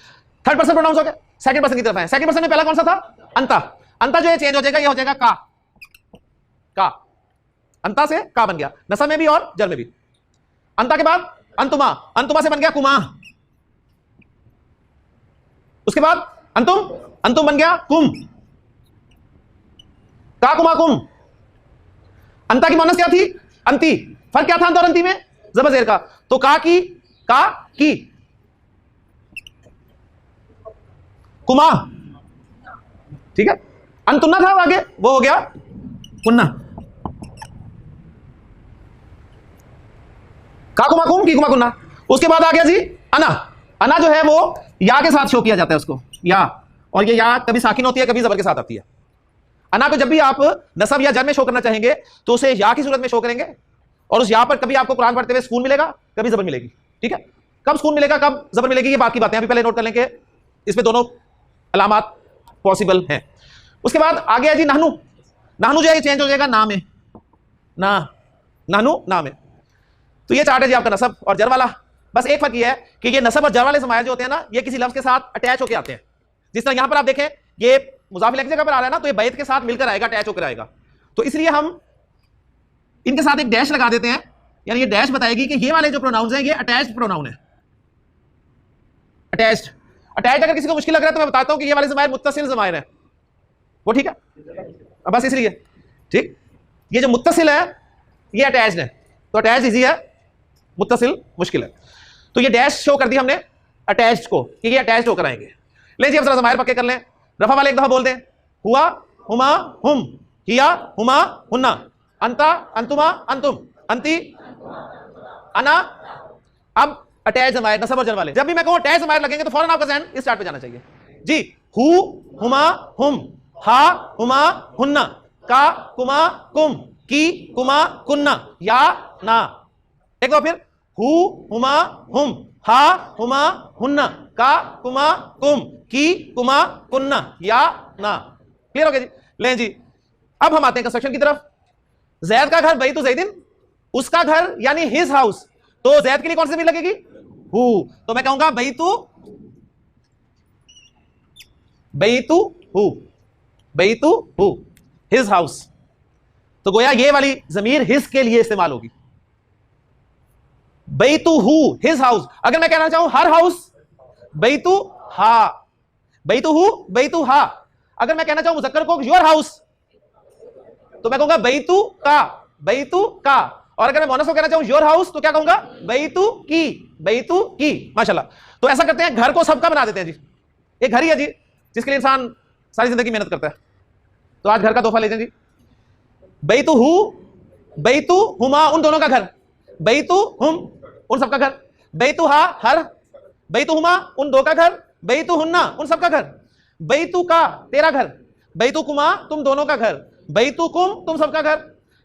थर्ड पर्सन प्रोनाउंस हो गया, सेकंड पर्सन की तरफ आए। सेकंड पर्सन में पहला कौन सा था? अंता। अंता जो है चेंज हो जाएगा, ये हो जाएगा का, का। अंता से का बन गया, नसब में भी और जर में भी। अंता के बाद अंतुमा, अंतुमा से बन गया कुमा। उसके बाद अंतुम, अंतुम बन गया कुम, का कुमा कुम। अंता की मुअन्नस क्या थी? अंती। फर्क क्या था अंत और अंती में? ज़बर ज़ेर का। तो का की, का की, कुमा। ठीक है, अंतुन्ना था आगे, वो हो गया कुन्ना। का कुमा कुम, की कुमा कुन्ना। उसके बाद आ गया जी अना। अना जो है वो या के साथ शो किया जाता है उसको, या, और ये या कभी साकिन होती है, कभी जबर के साथ आती है। अना को जब भी आप नसब या जर में शो करना चाहेंगे तो उसे या की सूरत में शो करेंगे, और उस या पर कभी आपको कुरान पढ़ते हुए सुकून मिलेगा, कभी जबर मिलेगी। ठीक है, कब सुकून मिलेगा कब जबर मिलेगी ये बाकी बातें अभी पहले नोट कर लें कि इसमें दोनों अलामात पॉसिबल हैं। उसके बाद आ गया जी नहनु। नहनु जो है चेंज हो जाएगा ना में, ना नहनु ना में। तो ये चार्ट है जी आपका नसब और जर वाला। बस एक फर्क ये है कि ये नसब और जर वाले ज़मायर जो होते हैं ना, ये किसी लफ्ज़ के साथ अटैच होकर आते हैं। जिस तरह यहां पर आप देखें ये मुज़ाफ़ इलैहि की जगह पर आ रहा है ना, तो ये बैत के साथ मिलकर आएगा, अटैच होकर आएगा। तो इसलिए हम इनके साथ एक डैश लगा देते हैं, यानी ये डैश बताएगी कि ये वाले जो प्रोनाउंस हैं ये अटैच्ड प्रोनाउन है। अटैच्ड अटैच्ड अगर किसी को मुश्किल लग रहा है तो मैं बताता हूं कि ये वाले ज़मायर मुत्तसिल ज़मायर है, वो ठीक है, बस इसलिए ठीक। ये जो मुत्तसिल है ये अटैच्ड है, तो अटैच इजी है, मुत्तसिल मुश्किल है। तो ये डैश शो कर दिया हमने अटैच्ड को कि ये अटैच्ड होकर आएंगे। ले जी अब जरा ज़मायर पक्के कर लें। रफा वाले एक दफा बोल दें, हुआ हुमा हुम, हिया हुमा हुन्ना, अंता अंतुमा अंतुम, अंती अना। अब अटैच ज़मायर नसब और जर वाले, जब भी मैं कहूं अटैच ज़मायर लगेंगे तो फौरन आपका ज़हन इस चार्ट पे जाना चाहिए जी। हु हुमा हुम, हा हुमा हुन्ना, का कुमा कुम, की कुमा कुन्ना, या ना। एक बार फिर, हु हुमा हुम, हा हुमा हुन्ना, का कुमा कुम, की कुमा कुन्ना, या ना। क्लियर हो गया जी। लें जी अब हम आते हैं कंस्ट्रक्शन की तरफ। जैद का घर बैतु जैदिन, उसका घर यानी हिज हाउस, तो जैद के लिए कौन सी ज़मीर लगेगी? हु। तो मैं कहूंगा बैतु, बैतु हु, बैतु हु, हिज हाउस। तो गोया ये वाली जमीर हिज के लिए इस्तेमाल होगी। बैतु हु हिज हाउस। अगर मैं कहना चाहूं हर हाउस, बैतु हा, बैतु हु बैतु हा। अगर मैं कहना चाहूं मुज़क्कर को योर हाउस, तो मैं कहूंगा बैतु का, बैतु का। और अगर मैं मोनस को कहना चाहूं योर हाउस, तो क्या कहूंगा? बैतु की, बैतु की। माशाल्लाह। तो ऐसा करते हैं, घर को सबका बना देते हैं जी। एक घर ही है जी जिसके लिए इंसान सारी जिंदगी मेहनत करता है, तो आज घर का तोहफा ले जाए जी। बैतु हु बैतु हुमा, उन दोनों का घर, बैतु हुम उन सबका घर, बैतु हा हर, बैतु हुमा उन दो का घर, बैतु हुन्ना उन सबका घर, बैतु का तेरा घर, बैतु कुमा तुम दोनों का घर, बैतु कुम तुम सबका घर,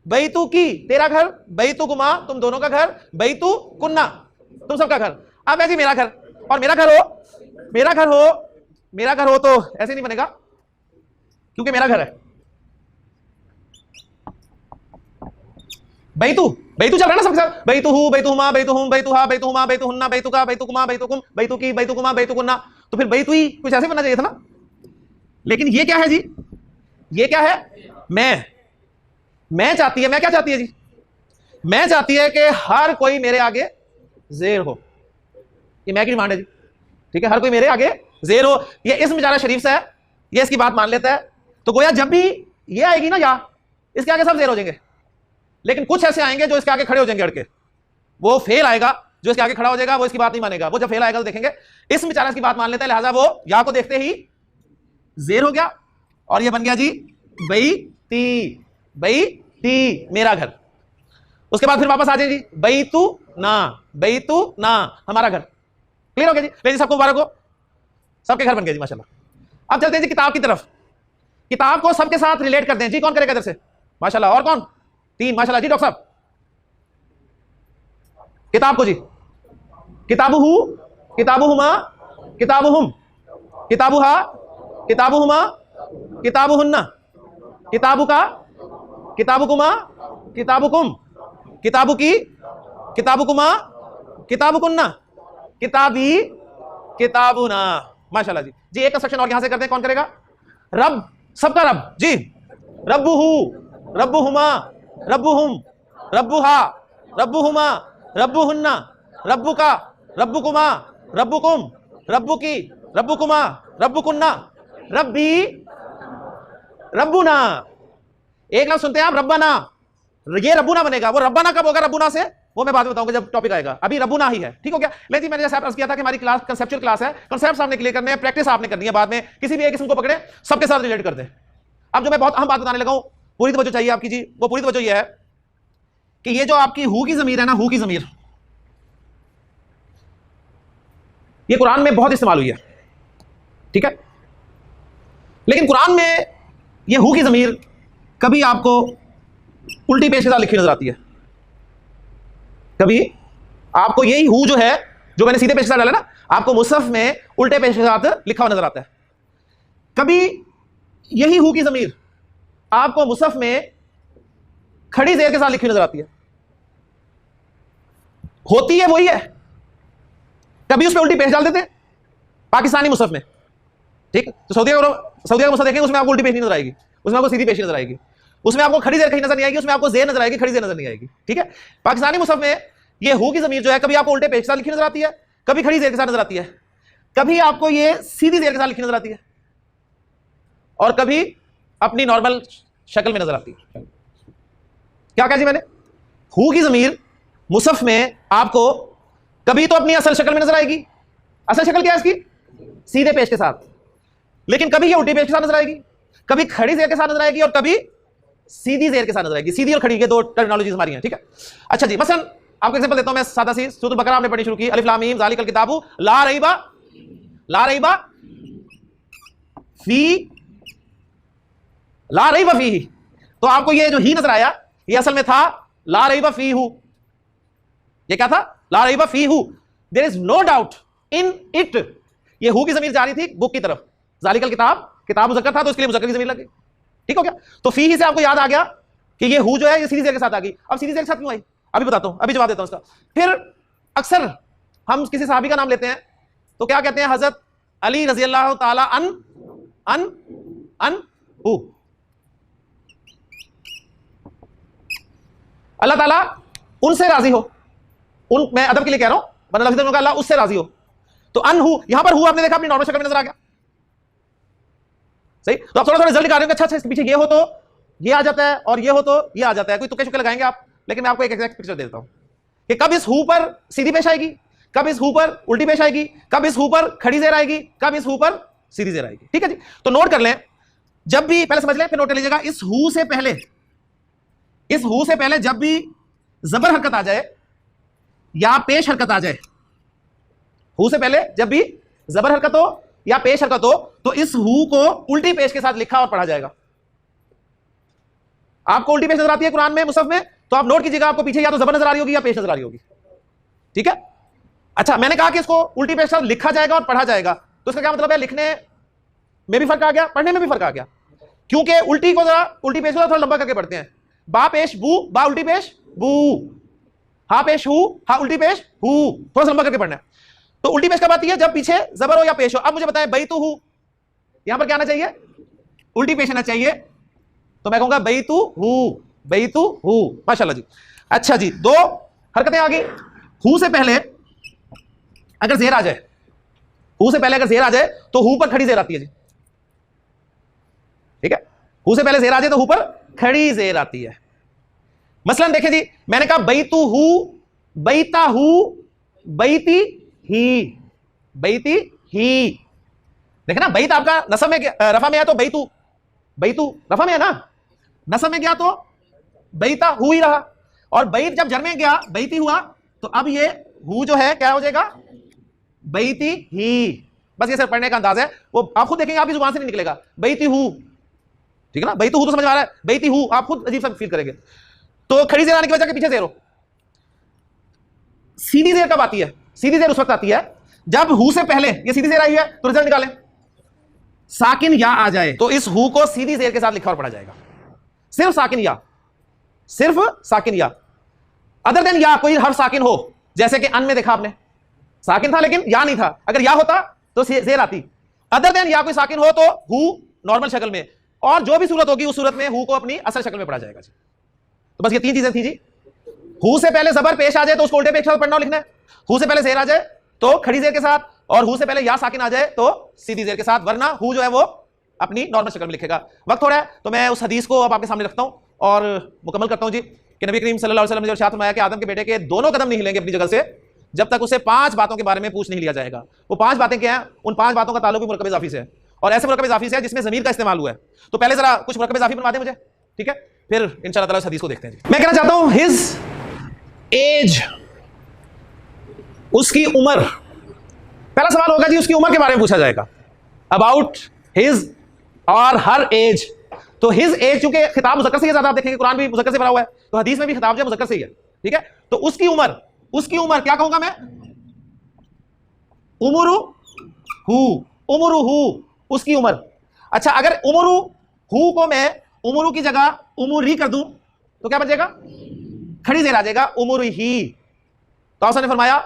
बैतु की तेरा घर, बैतु कुमा तुम दोनों का घर, बैतु कुन्ना तुम सबका घर। अब ऐसे मेरा घर, और मेरा घर हो, मेरा घर हो, मेरा घर हो तो ऐसे नहीं बनेगा क्योंकि मेरा घर है। बैतु बैतु चल रहा है ना सबके साथ, बैतु हु बैतु हुमा बैतु हुम बैतु हा बैतु हुमा बैतु हुन्ना बैतु का बैतु कुमा बैतु कुम बैतु की बैतु कुमा बैतु कुन्ना। तो फिर बैतु ही कुछ ऐसे बनना चाहिए था ना। लेकिन ये क्या है जी? ये क्या है? मैं चाहती है, मैं क्या चाहती है जी? मैं चाहती है कि हर कोई मेरे आगे जेर हो। ये मैं की डिमांड है जी, ठीक है, हर कोई मेरे आगे जेर हो। ये इसम जारा शरीफ से है, ये इसकी बात मान लेता है। तो गोया जब भी ये आएगी ना या, इसके आगे सब जेर हो जाएंगे। लेकिन कुछ ऐसे आएंगे जो इसके आगे खड़े हो जाएंगे अड़के, वो फेल आएगा। जो इसके आगे खड़ा हो जाएगा वो इसकी बात नहीं मानेगा। वो जब फेल आएगा तो देखेंगे इस बेचारा इसकी बात मान लेता है, लिहाजा वो या को देखते ही जेर हो गया और ये बन गया जी बैती, बैती मेरा घर। उसके बाद फिर वापस आ जाए जी, बैतु ना, बैतु ना हमारा घर। क्लियर हो गया जी? लेकिन सबको मुबारक हो, सबके घर बन गए जी माशाल्लाह। अब चलते हैं जी किताब की तरफ। किताब को सबके साथ रिलेट करते हैं जी। कौन करेगा इधर से? माशाल्लाह। और कौन? तीन, माशाल्लाह जी। डॉक्टर साहब किताब को जी, किताबु हु, किताबु हुमा, किताबु हुम, किताबु हा, किताबु हुमा, किताबु हुन्ना, किताबु का, किताबु कुमा, किताबु कुम, किताबु की, किताबु कुमा, किताबु कुन्ना, किताबी, किताबुना। माशाल्लाह जी। जी एक कंस्ट्रक्शन और यहां से करते हैं। कौन करेगा? रब, सबका रब जी। रब्बु हु, रब्बु हुमा, रब्बु हुम, रब्बु हा, रब्बु हुमा, रब्बु हुन्ना, रब्बु का, रब्बु कुमा, रब्बु कुम, रब्बु की, रब्बु कुमा, रब्बु कुन्ना, रब्बी, रब्बुना। एक लफ्ज सुनते हैं आप रब्बाना, ये रब्बुना बनेगा। वो रब्बाना कब होगा रब्बुना से, वो मैं बाद में बताऊंगा जब टॉपिक आएगा। अभी रब्बुना ही है, ठीक हो गया? लेकिन मैंने जैसे अर्ज किया था कि हमारी क्लास कंसेप्चुअल क्लास है, कंसेप्ट्स आपने क्लियर करने हैं, प्रैक्टिस आपने करनी है। बाद में किसी भी एक किस्म को पकड़े, सबके साथ रिलेट कर दे। अब जो मैं बहुत अहम बात बताने लगा हूं, पूरी तवज्जो चाहिए आपकी जी। वो पूरी तवज्जो ये है कि ये जो आपकी हु की ज़मीर है ना, हु की ज़मीर, ये कुरान में बहुत इस्तेमाल हुई है, ठीक है? लेकिन कुरान में ये हु की ज़मीर कभी आपको उल्टी पेश के साथ लिखी नजर आती है, कभी आपको यही हु जो है, जो मैंने सीधे पेश के साथ डाला ना, आपको मुसहफ में उल्टे पेश के साथ लिखा हुआ नजर आता है। कभी यही हु की ज़मीर आपको मुसहफ में खड़ी ज़ेर के साथ लिखी नजर आती है, होती है वही है, कभी उस पर उल्टी पेश डाल देते हैं पाकिस्तानी मुसहफ में, ठीक। तो सऊदी का मुसहफ देखेंगे, उसमें आपको उल्टी पेश नहीं नजर आएगी, उसमें आपको सीधी पेश नजर आएगी, उसमें आपको खड़ी ज़ेर कहीं नजर नहीं आएगी, उसमें आपको ज़ेर नजर आएगी, खड़ी ज़ेर नजर नहीं आएगी, ठीक है। पाकिस्तानी मुसहफ में ये हु की ज़मीर जो है कभी आपको उल्टे पेश के साथ लिखी नजर आती है, कभी खड़ी ज़ेर के साथ नजर आती है, कभी आपको ये सीधी ज़ेर के साथ लिखी नजर आती है, और कभी अपनी नॉर्मल शक्ल में नजर आती है। क्या कहा जी मैंने? हु की ज़मीर मुसहफ में आपको कभी तो अपनी असल शक्ल में नजर आएगी, असल शक्ल क्या है इसकी? सीधे पेश के साथ, लेकिन कभी ये उल्टी पेश के साथ नजर आएगी, कभी खड़ी ज़ेर के साथ नजर आएगी, और कभी सीधी ज़ेर के साथ नजर आएगी। सीधी और खड़ी, ये दो टर्मिनोलॉजीज हमारी हैं, ठीक है। अच्छा जी, मसलन आपको एग्जांपल देता हूं मैं, सादा सी सूरह बकरा आपने पढ़नी शुरू की, अलिफ लाम मीम ज़ालिकल किताबु ला रैबा फीही, तो आपको ये जो ही नजर आया, ये असल में था ला रैबा फीहु। ये क्या था? ला रैबा फीहु, there is no doubt in it. ये हु की ज़मीर जा रही थी बुक की तरफ, ज़ालिकल किताब मुज़क्कर था तो इसके लिए मुज़क्कर की ज़मीर लगी, ठीक हो गया। तो फीही से आपको याद आ गया कि ये हु जो है ये सीधी ज़ेर के साथ आ गई। अब सीधी ज़ेर के साथ क्यों आई, अभी बताता हूं, अभी जवाब देता हूं इसका। फिर अक्सर हम किसी सहाबी का नाम लेते हैं तो क्या कहते हैं? हज़रत अली रज़ी अल्लाह ताला अन्हु। अल्लाह ताला उनसे राजी हो, मैं अदब के लिए कह रहा हूं, वरना लफ्ज़ में अल्लाह उससे राजी हो, तो अन्हु, यहां पर हु आपने देखा अपनी नॉर्मल शक्ल में नजर आ गया, सही। तो आप थोड़ा रिजल्ट निकाल रहे हो, अच्छा इसके पीछे ये हो तो ये आ जाता है, और ये हो तो ये आ जाता है, कोई तुक्के शुक्के लगाएंगे आप, लेकिन मैं आपको एक एग्जैक्ट पिक्चर देता हूं कि कब इस हु पर सीधी पेश आएगी, कब इस हु पर उल्टी पेश आएगी, कब इस हु पर खड़ी ज़ेर आएगी, कब इस हु पर सीधी ज़ेर आएगी, ठीक है जी। तो नोट कर लें, जब भी, पहले समझ लें फिर नोट कर लीजिएगा, इस हु से पहले जब भी जबर हरकत आ जाए या पेश हरकत आ जाए, हु से पहले जब भी जबर हरकत हो या पेश हरकत हो, तो इस हु को उल्टी पेश के साथ लिखा और पढ़ा जाएगा। आपको उल्टी पेश नजर आती है कुरान में, मुसहफ में, तो आप नोट कीजिएगा, आपको पीछे या तो जबर नजर आ रही होगी या पेश नजर आ रही होगी, ठीक है। अच्छा, मैंने कहा कि इसको उल्टी पेश के साथ लिखा जाएगा और पढ़ा जाएगा, तो इसका क्या मतलब है? लिखने में भी फर्क आ गया, पढ़ने में भी फर्क आ गया, क्योंकि उल्टी पेश को थोड़ा लंबा करके पढ़ते हैं। बा पेश बू, बा उल्टी पेश बू, हा पेश हु, हा उल्टी पेश हु, थोड़ा सा लंबा करके पढ़ना है। तो उल्टी पेश कब आती है? जब पीछे जबर हो या पेश हो। अब मुझे बताएं, बैतु हु, यहां पर क्या आना चाहिए? उल्टी पेश आना चाहिए, तो मैं कहूंगा बैतु हु, माशाल्लाह जी। अच्छा जी, दो हरकतें आ गई। हु से पहले अगर ज़ेर आ जाए, तो हु पर खड़ी ज़ेर आती है जी, ठीक है। हु से पहले ज़ेर आ जाए तो हु पर खड़ी ज़ेर आती है। मसलन देखें जी, मैंने कहा बैतु हु, बैता हु, बैती ही, देखे ना, बैत आपका नसब में रफा में है तो बैतु रफा में है ना, नसब में गया तो बैता हु ही रहा, और बैत जब जर में गया बैती हुआ, तो अब ये हु जो है क्या हो जाएगा? बैती ही। बस ये सिर्फ पढ़ने का अंदाज है, वो आप खुद देखेंगे, आपकी जुबान से नहीं निकलेगा बैती हु, ठीक है ना। बैतु हु तो समझ में आ रहा है, बैती हु आप खुद अजीब सा फील करेंगे। तो खड़ी ज़ेर आने की वजह के पीछे ज़ेर हो। सीधी ज़ेर कब आती है? सीधी ज़ेर उस वक्त आती है जब हु से पहले ये सीधी ज़ेर आई है, तो रिजल्ट निकालें, साकिन या आ जाए, तो इस हु को सीधी ज़ेर के साथ लिखा और पढ़ा जाएगा। सिर्फ साकिन या, अदर देन या कोई हर्फ साकिन हो, जैसे कि अन में देखा आपने साकिन था लेकिन या नहीं था, अगर या होता तो ज़ेर आती। अदर देन या कोई साकिन हो तो हु नॉर्मल शक्ल में, और जो भी सूरत होगी उस सूरत में हु को अपनी असल शक्ल में पढ़ा जाएगा। तो बस ये तीन चीजें थी जी। हु से पहले जबर पेश आ जाए तो उसको उल्टे पेश पढ़ना और लिखना है, हु से पहले ज़ेर आ जाए तो खड़ी ज़ेर के साथ, और हु से पहले या साकिन आ जाए तो सीधी ज़ेर के साथ, वरना हु जो है वो अपनी नॉर्मल शक्ल में लिखेगा। वक्त हो रहा है तो मैं उस हदीस को अब आपके सामने रखता हूं और मुकम्मल करता हूं जी, कि नबी करीम सल्लल्लाहु अलैहि वसल्लम ने जो इरशाद फरमाया कि आदम के बेटे के दोनों कदम नहीं हिलेंगे अपनी जगह से जब तक उसे 5 बातों के बारे में पूछ नहीं लिया जाएगा। वो 5 बातें क्या हैं? उन 5 बातों का ताल्लुक भी मुरक्कब इज़ाफ़ी से है, और ऐसे मुरक्कब इज़ाफ़ी से है जिसमें ज़मीर का इस्तेमाल हुआ है। तो पहले जरा कुछ मुरक्कब इज़ाफ़ी बनवा दें मुझे, ठीक है, फिर इंशाअल्लाह ताला इस हदीस को देखते हैं। मैं कहना चाहता हूं हिज एज, उसकी उम्र। पहला सवाल होगा जी उसकी उम्र के बारे में पूछा जाएगा, अबाउट हिज और हर एज। तो हिज एज, चूंकि खिताब मुज़क्कर से ही ज्यादा, आप देखेंगे कुरान भी मुज़क्कर से भरा हुआ है, तो हदीस में भी खिताब जो है मुज़क्कर से ही है, ठीक है। तो उसकी उम्र क्या कहूंगा मैं, उमरू हु, उसकी उम्र। अच्छा, अगर उमरू हु को मैं उमरू की जगह उमरी कर दूं तो क्या बचेगा, खड़ी जेर आ जाएगा, उमरी ही। तो उसने फरमाया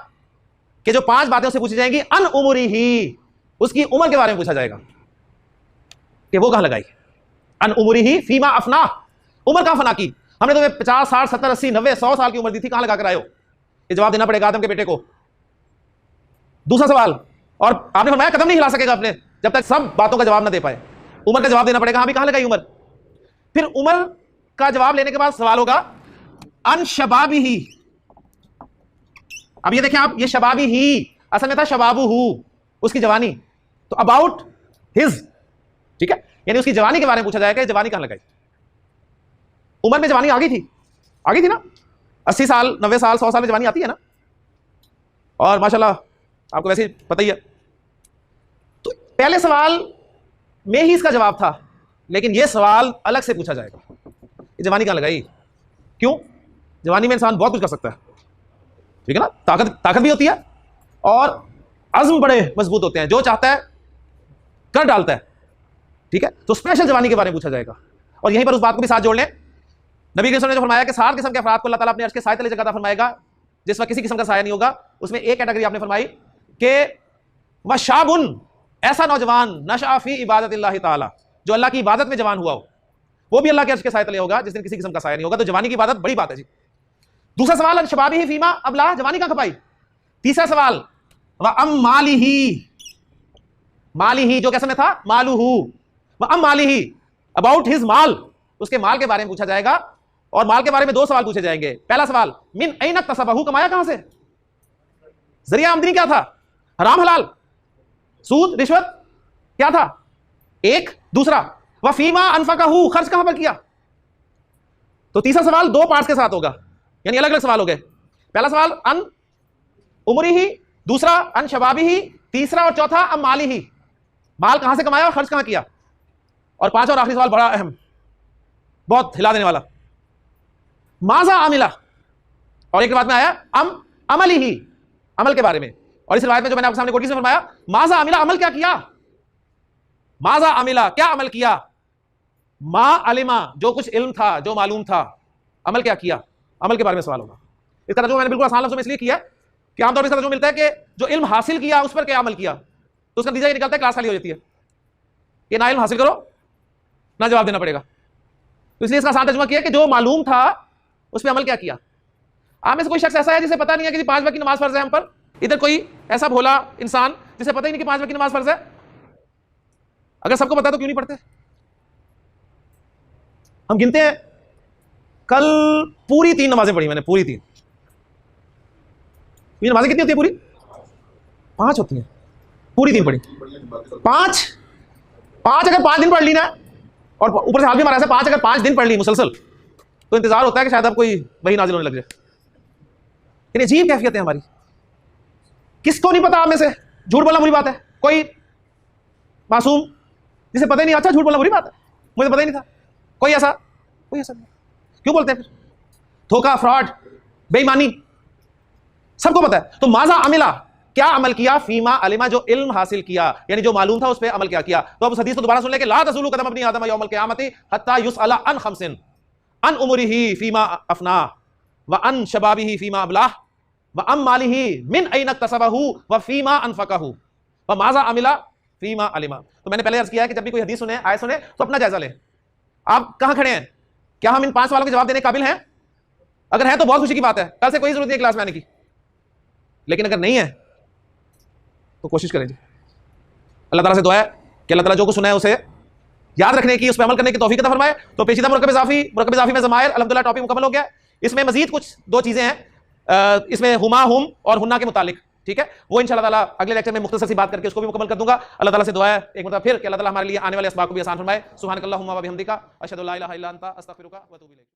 कि जो 5 बातें उससे पूछी जाएंगी, अन उमरी ही, उसकी उम्र के बारे में पूछा जाएगा कि वो कहां लगाई, अन उमरी ही फीमा अफना, उम्र कहां फना की, हमने तुम्हें 50 60 70 80 90 100 साल की उम्र दी थी, कहां लगा कर आए हो, ये जवाब देना पड़ेगा आदम के बेटे को। दूसरा सवाल, और आपने फरमाया कदम नहीं हिला सकेगा अपने जब तक सब बातों का जवाब ना दे पाए, उम्र का जवाब देना पड़ेगा, हाँ भी कहां लगाई उम्र। फिर उम्र का जवाब लेने के बाद सवाल होगा अन शबाबी ही। अब ये देखें आप, ये शबाबी ही असल में था शबाबू हु, उसकी जवानी, तो अबाउट हिज, ठीक है, यानी उसकी जवानी के बारे में पूछा जाएगा, जवानी कहां लगाई। उम्र में जवानी आ गई थी ना, 80 साल 90 साल 100 साल में जवानी आती है ना, और माशाल्लाह आपको वैसे पता ही है। तो पहले सवाल में ही इसका जवाब था, लेकिन यह सवाल अलग से पूछा जाएगा, ये जवानी कहां लगाई, क्यों, जवानी में इंसान बहुत कुछ कर सकता है, ठीक है ना, ताकत भी होती है और अज़्म बड़े मजबूत होते हैं, जो चाहता है कर डालता है, ठीक है। तो स्पेशल जवानी के बारे में पूछा जाएगा। और यहीं पर उस बात को भी साथ जोड़ लें, नबी करीम ने जो फरमाया कि 7 किस्म के अफराद को अल्लाह ताला अपने अर्श के साए तले जगह अता फरमाएगा, जिस वक्त किसी किस्म का साया नहीं होगा। उसमें एक कैटेगरी आपने फरमाई कि वशाबुन, ऐसा नौजवान नशअ फी इबादतिल्लाहि ताला, जो अल्लाह की इबादत में जवान हुआ हो, वो भी अल्लाह के अर्श के साए तले होगा जिस दिन किसी किस्म का साया नहीं होगा। तो जवानी की इबादत बड़ी बात है जी। दूसरा सवाल शबाबी ही फीमा अबला, जवानी कहां खपाई। तीसरा सवाल व अम माली ही, जो कैसे में था मालूहू, व अम माली ही, अबाउट हिज माल, उसके माल के बारे में पूछा जाएगा। और माल के बारे में 2 सवाल पूछे जाएंगे। पहला सवाल मिन ऐन इक्तसबहू, कमाया कहां से, जरिया आमदनी क्या था, हराम हलाल, सूद रिश्वत क्या था, एक। दूसरा वफीमा अनफकहू, खर्च कहां पर किया। तो तीसरा सवाल 2 पार्ट्स के साथ होगा, यानी अलग अलग सवाल हो गए। पहला सवाल अन उमरी ही, दूसरा अन शबाबी ही, तीसरा और चौथा अम माली ही, माल कहां से कमाया और खर्च कहां किया। और 5वां और आखिरी सवाल बड़ा अहम, बहुत हिला देने वाला, माजा आमिला, और एक बात में आया अमली ही, अमल के बारे में। और इस रिवायत में जो मैंने आपके सामने कोटी से फरमाया, माजा आमिला, अमल क्या किया, माजा आमिला, क्या अमल किया, मा अलिमा, जो कुछ इल्म था, जो मालूम था, अमल क्या किया, अमल के बारे में सवाल होगा। इसका तर्जुमा मैंने बिल्कुल आसान लफ्ज़ों में इसलिए किया कि आमतौर पर इसका तर्जुमा मिलता है कि जो इल्म हासिल किया उस पर क्या अमल किया, तो उसका नतीजा ये निकलता है क्लास खाली हो जाती है, कि ना इल्म हासिल करो ना जवाब देना पड़ेगा। तो इसलिए इसका आसान तर्जुमा किया कि जो मालूम था उस पर अमल क्या किया। आप में से कोई शख्स ऐसा है जिसे पता नहीं है कि 5 वक्त की नमाज फर्ज है हम पर, इधर कोई ऐसा भोला इंसान जिसे पता ही नहीं कि 5 वक्त की नमाज फर्ज है। अगर सबको पता है तो क्यों नहीं पढ़ते। हम गिनते हैं, कल पूरी 3 नमाजें पढ़ी मैंने, पूरी 3। ये नमाजें कितनी होती है, पूरी 5 होती हैं, पूरी 3 पढ़ी। 5 अगर 5 दिन पढ़ ली ना, और ऊपर से हाल भी हमारा ऐसा, 5 अगर 5 दिन पढ़ ली मुसलसल, तो इंतजार होता है कि शायद अब कोई वही नाजिल होने लग जाए। इन अजीब कैफियत है हमारी। किसको नहीं पता आप में से झूठ बोलना बुरी बात है। कोई मासूम जिसे पता ही नहीं, अच्छा झूठ बोलना बुरी बात है, मुझे पता ही नहीं था, कोई ऐसा नहीं। क्यों बोलते हैं फिर, धोखा, फ्रॉड, बेईमानी, सबको पता है। तो माजा अमिला, क्या अमल किया, फीमा अलिमा, जो इल्म हासिल किया, यानी जो मालूम था उस पर अमल क्या किया। तो अब उस हदीस को दोबारा सुन ले कि ला तज़ूलु कदम इब्नी आदम यौमल क़ियामति हत्ता युसअला अन खमसिन, अन उमरिही फीमा अफना, व अन शबाबिही फीमा अबलाह, व अम मालिही मिन ऐन इक्तसबहू व फीमा अनफकहू, व माजा अमिला फीमा अलिमा। तो मैंने पहले अर्ज किया है कि जब भी कोई हदीस सुने, आयत सुने, तो अपना जायजा लें। आप कहां खड़े हैं, क्या हम इन 5 सवालों के जवाब देने के काबिल हैं। अगर हैं तो बहुत खुशी की बात है, कल से कोई जरूरत नहीं क्लास में आने की। लेकिन अगर नहीं है तो कोशिश करें जी। अल्लाह ताला से दुआ है कि अल्लाह ताला जो कुछ सुना है उसे याद रखने की, उस पर अमल करने की तौफीक अता फरमाए। तो पेचीदा मुरक्कब इज़ाफ़ी में ज़माइर अल्हम्दुलिल्लाह टॉपिक मुकम्मल हो गया। इसमें मजीद कुछ 2 चीज़ें हैं, इसमें हुमा, हुम और हुन्ना के मुतालिक, ठीक है, वो इंशाअल्लाह ताला अगले लेक्चर में मुख्तसर सी बात करके उसको भी मुकम्मल कर दूंगा। अल्लाह ताला से दुआ है एक मतलब फिर कि अल्लाह ताला हमारे लिए आने वाले असबाब को भी आसान फरमाए। सुब्हानकल्लाहुम्मा व बिहम्दिका अशहदु अल्ला इलाहा इल्ला अंता अस्तगफिरुका व अतूबु इलैक।